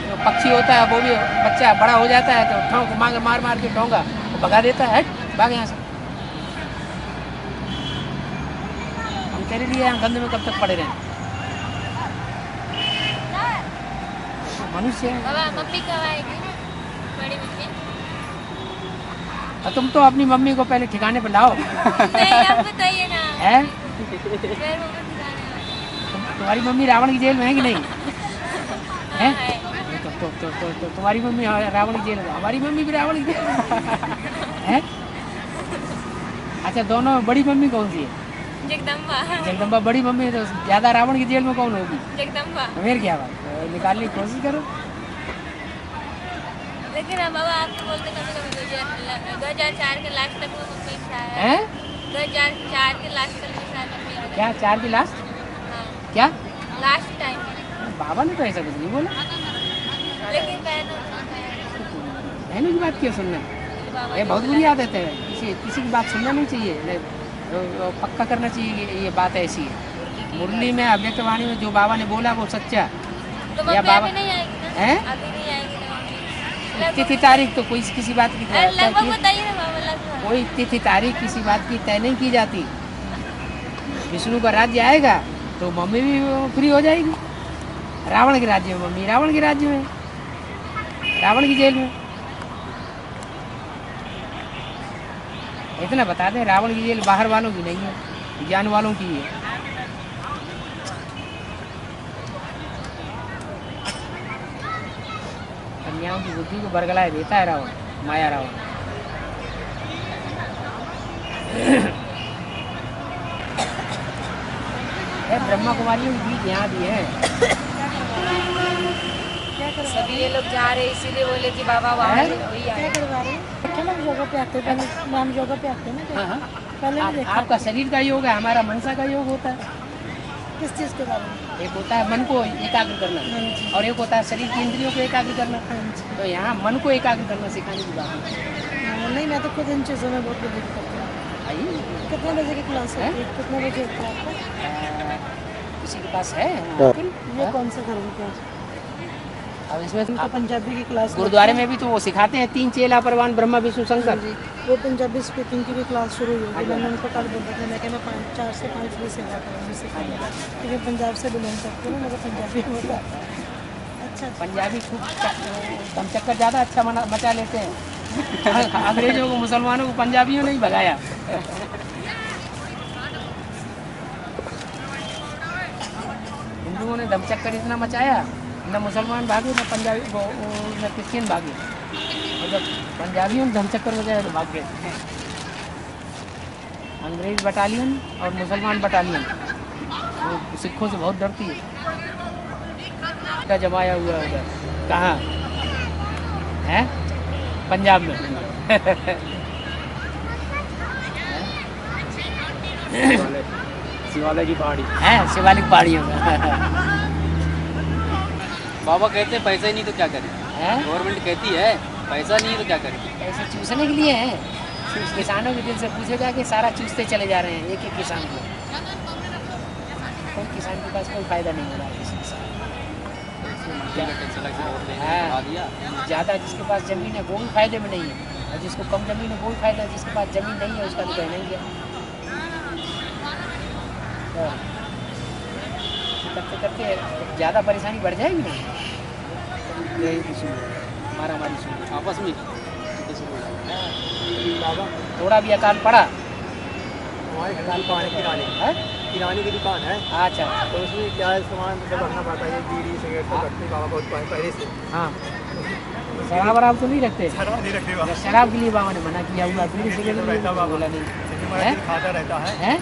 तो पक्षी होता है वो भी बच्चा बड़ा हो जाता है तो ठोंक मार मार के ठोंगा वो भगा देता है, हट भाग यहाँ से। हम तेरे लिए यहाँ गंद में कब तक पड़े रहें? तो मनुष्य है। बाबा मम्मी कब आएगी? बड़ी मम्मी? और तुम तो अपनी मम्मी को पहले ठिकाने पर लाओ। नहीं आप बताइए ना। है फिर वो भी ठिकाने वाली। तुम्हारी मम्मी रावण की जेल में है कि नहीं? हाँ, हैं? है। तो तुम्हारी मम्मी रावण की जेल में, हमारी मम्मी भी रावण की जेल में है। अच्छा दोनों में बड़ी मम्मी कौन सी है? जगदम्बा। जगदम्बा बड़ी मम्मी है, तो ज्यादा रावण की जेल में कौन होगी? जगदम्बा। मेरे क्या बात, निकालने की कोशिश करो। लेकिन अब बाबा आप तो बोलते कभी कभी 2004 के लास्ट तक वो मम्मी शायद। हैं? 2004 के लास्ट तक वो शायद मम्मी। क्या 4 की लास्ट? हाँ क्या लास्ट टाइम। बाबा ने तो ऐसा कुछ नहीं बोला। लेकिन बहनों बहनों की बात क्यों सुनना? बाबा ये बहुत बुरी आदत है, किसी की बात सुनना नहीं चाहिए। पक्का करना चाहिए कि ये बात ऐसी है। मुरली में अव्यक्त वाणी में जो बाबा ने बोला वो सच्चा। तो या मम्मी बाबा अभी नहीं आएगी ना? हैं? अभी नहीं आएगी ना मम्मी? तिथि तारीख तो कोई किसी बात की लगभग बताइए ना बाबा, लगभग। कोई तिथि तारीख किसी बात की तय नहीं की जाती। विष्णु का राज्य आएगा तो मम्मी भी फ्री हो जाएगी। रावण के राज्य में मम्मी रावण के राज्य में, रावण की जेल में। इतना बता दें, रावण की जेल बाहर वालों की नहीं है, ज्ञान वालों की है। कन्याओं की बुद्धि को बरगलाए देता है रावण, माया रावण। ब्रह्मा कुमारियों के बीच यहाँ भी है। सभी ये लोग जा रहे हैं, इसीलिए बोले कि बाबा वहाँ हैं? वही आए। हम योगा पे आते हैं, पहले हम योगा पे आते हैं ना, हाँ, हाँ। पहले भी देखा। आपका शरीर का योग है, हमारा मनसा का योग होता है। किस चीज़ के बारे में? एक होता है मन को एकाग्र करना और एक होता है शरीर की इंद्रियों को एकाग्र करना। तो यहाँ मन को एकाग्र करना सिखाने की बात है। नहीं, मैं तो खुद इन चीज़ों में बहुत बिलीव करती हूँ। आइए, कितने बजे की क्लास होती है? कितने बजे होती है आपका? किसी के पास है? ये कौन सा धर्म का है? अब इसमें तो पंजाबी की क्लास गुरुद्वारे में भी तो वो सिखाते हैं 3 चेला परवान ब्रह्मा विष्णु शंकर। जी, वो पंजाबी स्पीकिंग की भी क्लास शुरू हुई थी। मैंने उनको कल बोला था, मैं कि मैं 4 से 5 बजे सेवा करूँगी सिखाने, क्योंकि पंजाब से बिलोंग करती हूँ ना, मेरा पंजाबी होता है। अच्छा, पंजाबी खूब दम चक्कर ज़्यादा अच्छा मचा लेते हैं। अंग्रेजों को मुसलमानों को पंजाबियों ने ही भगाया। हिंदुओं ने दम चक्कर इतना मचाया, न मुसलमान भागे न पंजाबी न क्रिश्चियन भागे। और जब पंजाबियों ने दम चक्कर मचाया तो भाग गए। अंग्रेज बटालियन और मुसलमान बटालियन वो सिखों से बहुत डरती है। क्या जमाया हुआ है उधर? कहाँ है? पंजाब में। शिवालय की पहाड़ी। है शिवालिक पहाड़ियों में। बाबा कहते हैं पैसा ही नहीं तो क्या करें। हैं? गवर्नमेंट कहती है पैसा नहीं है तो क्या करें। ऐसे चूसने के लिए है। किसानों के दिल से पूछेगा कि सारा चूसते चले जा रहे हैं एक एक किसान को। कोई किसान के पास कोई फायदा नहीं हो रहा है किसी किसान। हाँ, ज़्यादा जिसके पास ज़मीन है वो भी फायदे में नहीं है, और जिसको कम ज़मीन है वो भी फायदा है, जिसके पास ज़मीन नहीं है उसका तो कहना ही है। तो करते करते ज़्यादा परेशानी बढ़ जाएगी ना, यही कुछ मारा मारी शुरू आपस में बाबा थोड़ा भी अकाल पड़ा। हमारे घर की दुकान है किराने की दुकान है। अच्छा तो उसमें क्या है सामान मतलब रखना पड़ता है, बीड़ी सिगरेट तो रखते बाबा बहुत पहले से। हाँ, शराब वराब तो नहीं रखते? शराब नहीं रखते बाबा। शराब के लिए बाबा ने मना किया हुआ, बीड़ी सिगरेट के लिए बाबा बोला नहीं है? खाता रहता है, हैं?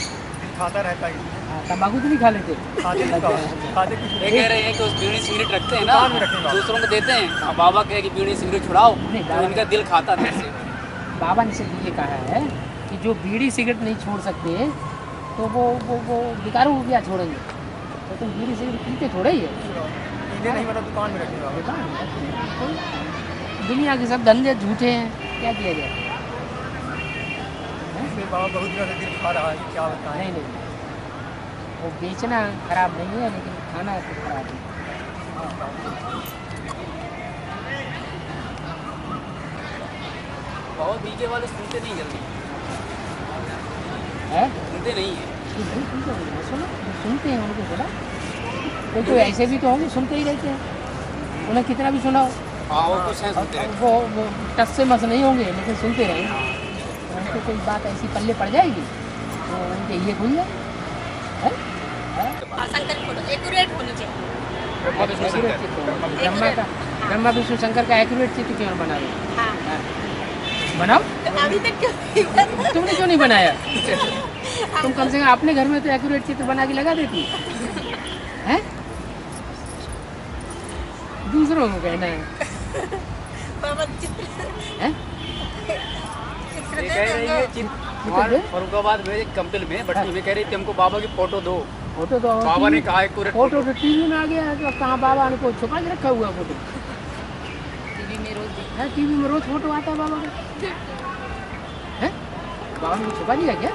खाता रहता है। हाँ, तंबाकू तो नहीं खा लेते? खाते कुछ ये कह रहे हैं कि उस बीड़ी सिगरेट रखते हैं ना, दुकान में रखेंगे। दूसरों को देते हैं। अब बाबा कहे कि बीड़ी सिगरेट छुड़ाओ, नहीं, तो बाबा इनका दिल खाता था इससे। बाबा ने सिर्फ ये कहा है कि जो बीड़ी सिगरेट नहीं छोड़ सकते तो वो बेकारों को क्या छोड़ेंगे, तो तुम बीड़ी सिगरेट पीते थोड़े ही है। पीने नहीं मतलब दुकान में रखेंगे बाबा। दुनिया के सब धंधे झूठे हैं, क्या किया जाए? फिर बाबा बहुत दिनों से दिल खा रहा है, क्या बताएं। नहीं नहीं, वो बेचना खराब नहीं है, लेकिन खाना तो खराब है। बहुत बीके वाले सुनते नहीं जल्दी, है सुनते नहीं है। सुनो, सुनते हैं उनको सुना, तो ऐसे भी तो होंगे सुनते ही रहते हैं, उन्हें कितना भी सुनाओ हाँ वो कुछ है सुनते हैं। वो टस से मस नहीं होंगे, लेकिन सुनते रहेंगे। उनको कोई बात ऐसी पल्ले पड़ जाएगी तो उनके ये खुल जाए। शंकर फोटो एक्यूरेट होनी चाहिए। ब्रह्मा विष्णु शंकर का एक्यूरेट चित्र क्यों बना रहे? हाँ, बनाओ। तो अभी तक क्यों नहीं बना? तुमने क्यों नहीं बनाया? तुम कम से कम अपने घर में तो एक्यूरेट चित्र बना के लगा देती है। दूसरों को कहना है बाबा चित्र हैं? चित्र ये दे कह रही है देंगे। हमारे फरुखाबाद में कंपल में भट्टी में कह रही थी हमको बाबा की फोटो दो। फोटो तो बाबा ने कहा एक्यूरेट फोटो तो टीवी में आ गया है, तो कहाँ बाबा ने को छुपा के रखा हुआ है फोटो? टीवी में रोज देखते है टीवी में रोज फोटो आता है बाबा का, है? बाबा ने छुपा दिया क्या?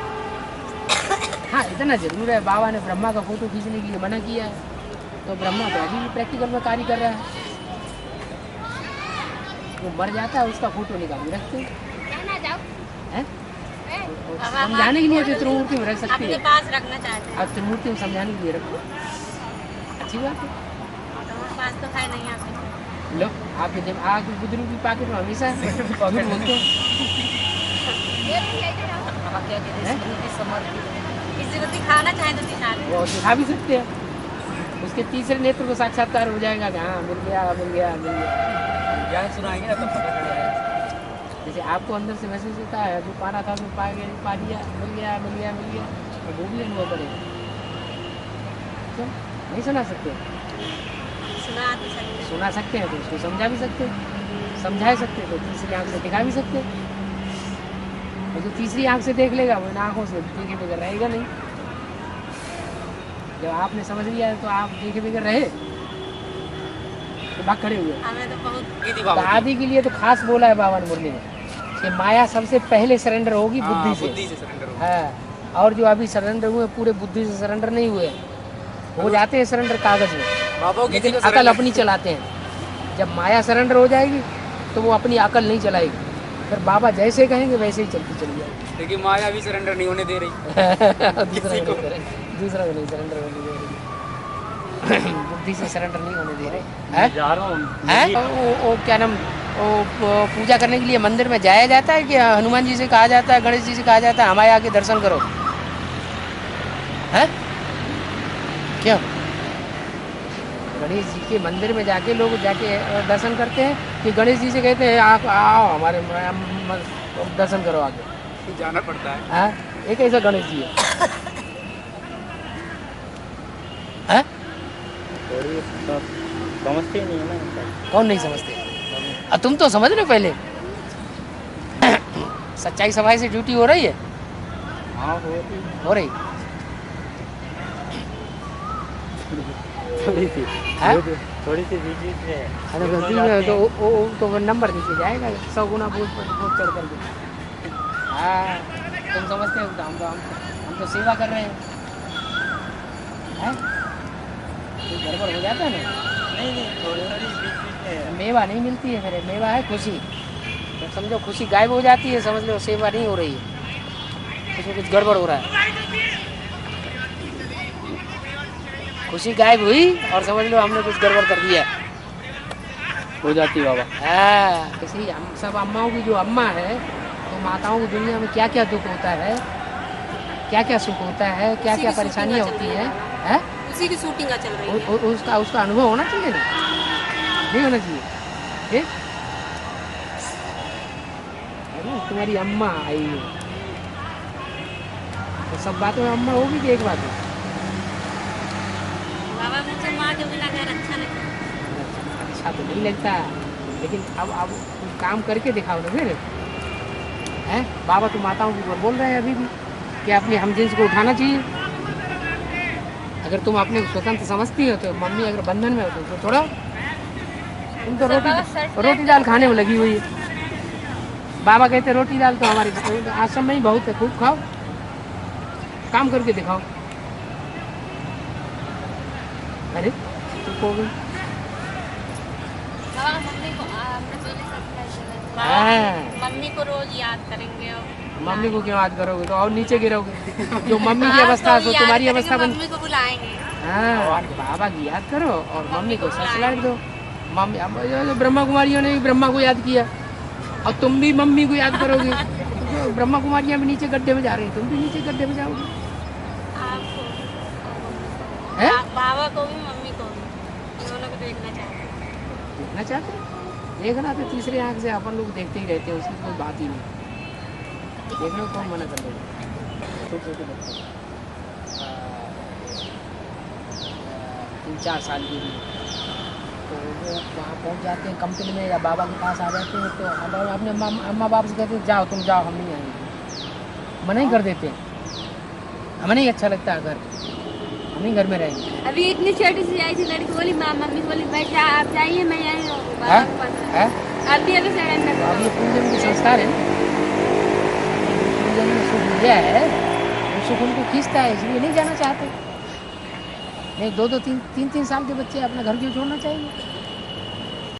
हाँ, इतना जरूर है, बाबा ने ब्रह्मा का फोटो खींचने के लिए मना किया है, तो ब्रह्मा तो अभी भी प्रैक्टिकल में कार्य कर रहा है। वो मर जाता है, उसका फोटो निकाल के रखते हैं, कहना जाओ हैं? बाबा समझाने के लिए तो त्रिमूर्ति में रख सकती अपने है। पास रखना चाहते हैं। आप त्रिमूर्ति में समझाने के लिए रखो, अच्छी बात है। हमारे पास तो है नहीं आपके। लो, आपके दिमाग बुजुर्ग की पॉकेट में हमेशा झूठ बोलते हो। ये भी लेके जाओ। बाबा क्या कहते हैं, स्मृति समर्पित। किसी को दिखाना चाहे तो दिखा दे। वो दिखा भी सकते हैं, उसके तीसरे नेत्र को साक्षात्कार हो जाएगा कि हाँ मिल गया मिल गया मिल गया। ज्ञान सुनाएंगे ना तब पता चल जाएगा। जैसे आपको अंदर से महसूस होता है, जो पाना था वो पा गया, पा लिया, मिल गया मिल गया मिल गया, तो वो भी अनुभव करेगा। क्यों नहीं सुना सकते? सुना तो सकते। सुना सकते हैं तो उसको समझा भी सकते हैं, समझा सकते हैं तो तीसरी आँख से दिखा भी सकते हैं। और जो तीसरी आँख से देख लेगा वो इन आँखों से देखे बगैर रहेगा नहीं। जब आपने समझ लिया है तो आप देखे बगैर रहे तो भाग खड़े हुए। हमें तो बहुत की थी बाबा की। आदि के लिए तो खास बोला है बाबा ने मुरली में कि माया सबसे पहले सरेंडर होगी हाँ, बुद्धि बुद्धि से। से सरेंडर हो। हाँ, और जो अभी सरेंडर हुए पूरे बुद्धि से सरेंडर नहीं हुए, हो जाते हैं सरेंडर कागज में, बाबा की लेकिन थी तो अकल surrender। अपनी चलाते हैं। जब माया सरेंडर हो जाएगी तो वो अपनी अकल नहीं चलाएगी, फिर बाबा जैसे कहेंगे वैसे ही चलती चली जाएगी। लेकिन माया भी सरेंडर नहीं होने दे रही। दूसरा को नहीं सरेंडर होने दे रही, बुद्धि से सरेंडर नहीं होने दे रहे हैं। वो क्या नाम, वो पूजा करने के लिए मंदिर में जाया जाता है कि हनुमान जी से कहा जाता है, गणेश जी से कहा जाता है हमारे आके दर्शन करो, है क्यों? गणेश जी के मंदिर में जाके लोग जाके दर्शन करते हैं कि गणेश जी से कहते हैं आप आओ हमारे दर्शन करो आगे? जाना पड़ता है। हाँ, एक ऐसा गणेश जी है, हाँ? समझते नहीं है ना। कौन नहीं समझते? अब तुम तो समझ लो पहले। सच्चाई समाज से ड्यूटी हो रही है, हाँ हो रही थोड़ी सी है? थोड़ी सी बीच बीच में अरे गलती में तो वो नंबर नीचे जाएगा 100 गुना बोझ चढ़ करके। हाँ, तुम समझते हो तो हम तो सेवा कर रहे हैं, हैं? कोई गड़बड़ हो जाता है ना, मेवा नहीं मिलती है मेरे, मेवा है खुशी। तो समझो खुशी गायब हो जाती है, समझ लो सेवा नहीं हो रही है, इसमें कुछ गड़बड़ हो रहा है। खुशी गायब हुई और समझ लो हमने कुछ गड़बड़ कर दिया। हो जाती है बाबा। हाँ, इसलिए हम सब अम्माओं की जो अम्मा है, तो माताओं की दुनिया में क्या क्या दुख होता है, क्या क्या सुख होता है, क्या क्या परेशानियाँ होती हैं, है? उसी की शूटिंग चल रही है। उसका अनुभव होना चाहिए ना, नहीं होना चाहिए? ठीक? तुम्हारी अम्मा आई है, तो सब बातों में अम्मा होगी कि एक बात है? बाबा मुझे माँ के बिना घर अच्छा लगता है। अच्छा तो नहीं लगता, लेकिन अब कुछ काम करके दिखाओ ना फिर, हैं? बाबा तो माताओं के ऊपर बोल रहे हैं अभी भी कि अपने हमजिन्स को उठाना चाहिए। अगर तुम अपने को स्वतंत्र समझती हो तो मम्मी अगर बंधन में हो तो उसको छोड़ो। तुम तो रोटी दाल खाने में लगी हुई है। बाबा कहते रोटी दाल तो हमारे आश्रम में ही बहुत है, खूब खाओ, काम करके दिखाओ। अरे चुप हो गई। बाबा मम्मी को मम्मी को रोज याद करेंगे और मम्मी को क्यों याद करोगे, तो और नीचे गिरोगे। जो मम्मी की अवस्था है तो तुम्हारी अवस्था बन। मम्मी को बुलाएंगे। हाँ, बाबा की याद करो और मम्मी को ससुराल दो। मम्मी ब्रह्मा कुमारियों ने भी ब्रह्मा को याद किया और तुम भी मम्मी को याद करोगे। तो ब्रह्मा कुमारियाँ भी नीचे गड्ढे में जा रही हैं, तुम भी नीचे गड्ढे में जाओगे। हैं? बाबा को भी मम्मी को भी दोनों को देखना चाहते हैं। देखना चाहते हैं? देखना तो तीसरे आँख से अपन लोग देखते ही रहते हैं, उसकी कोई बात ही नहीं। देखना कौन मना कर देगा? छोटे छोटे बच्चे 3-4 साल की भी, तो वो वहाँ पहुँच जाते हैं कंपनी में या बाबा के पास आ जाते हैं, तो हम अपने अम्मा बाप से कहते हैं जाओ तुम जाओ, हम नहीं आएंगे, मना ही कर देते हैं। हमें नहीं अच्छा लगता घर, हम ही घर में रहेंगे। अभी इतनी छोटी सी आई थी लड़की, बोली मम्मी बोली भाई आप जाइए मैं यहीं रहूँगी बाबा के पास। अभी सरेंडर अब ये पूजन के संस्कार है, पूजन में सुख दिया है, वो सुख उनको खींचता है, इसलिए नहीं जाना चाहते। नहीं 2-2, 3-3 साल के बच्चे अपना घर क्यों छोड़ना चाहिए?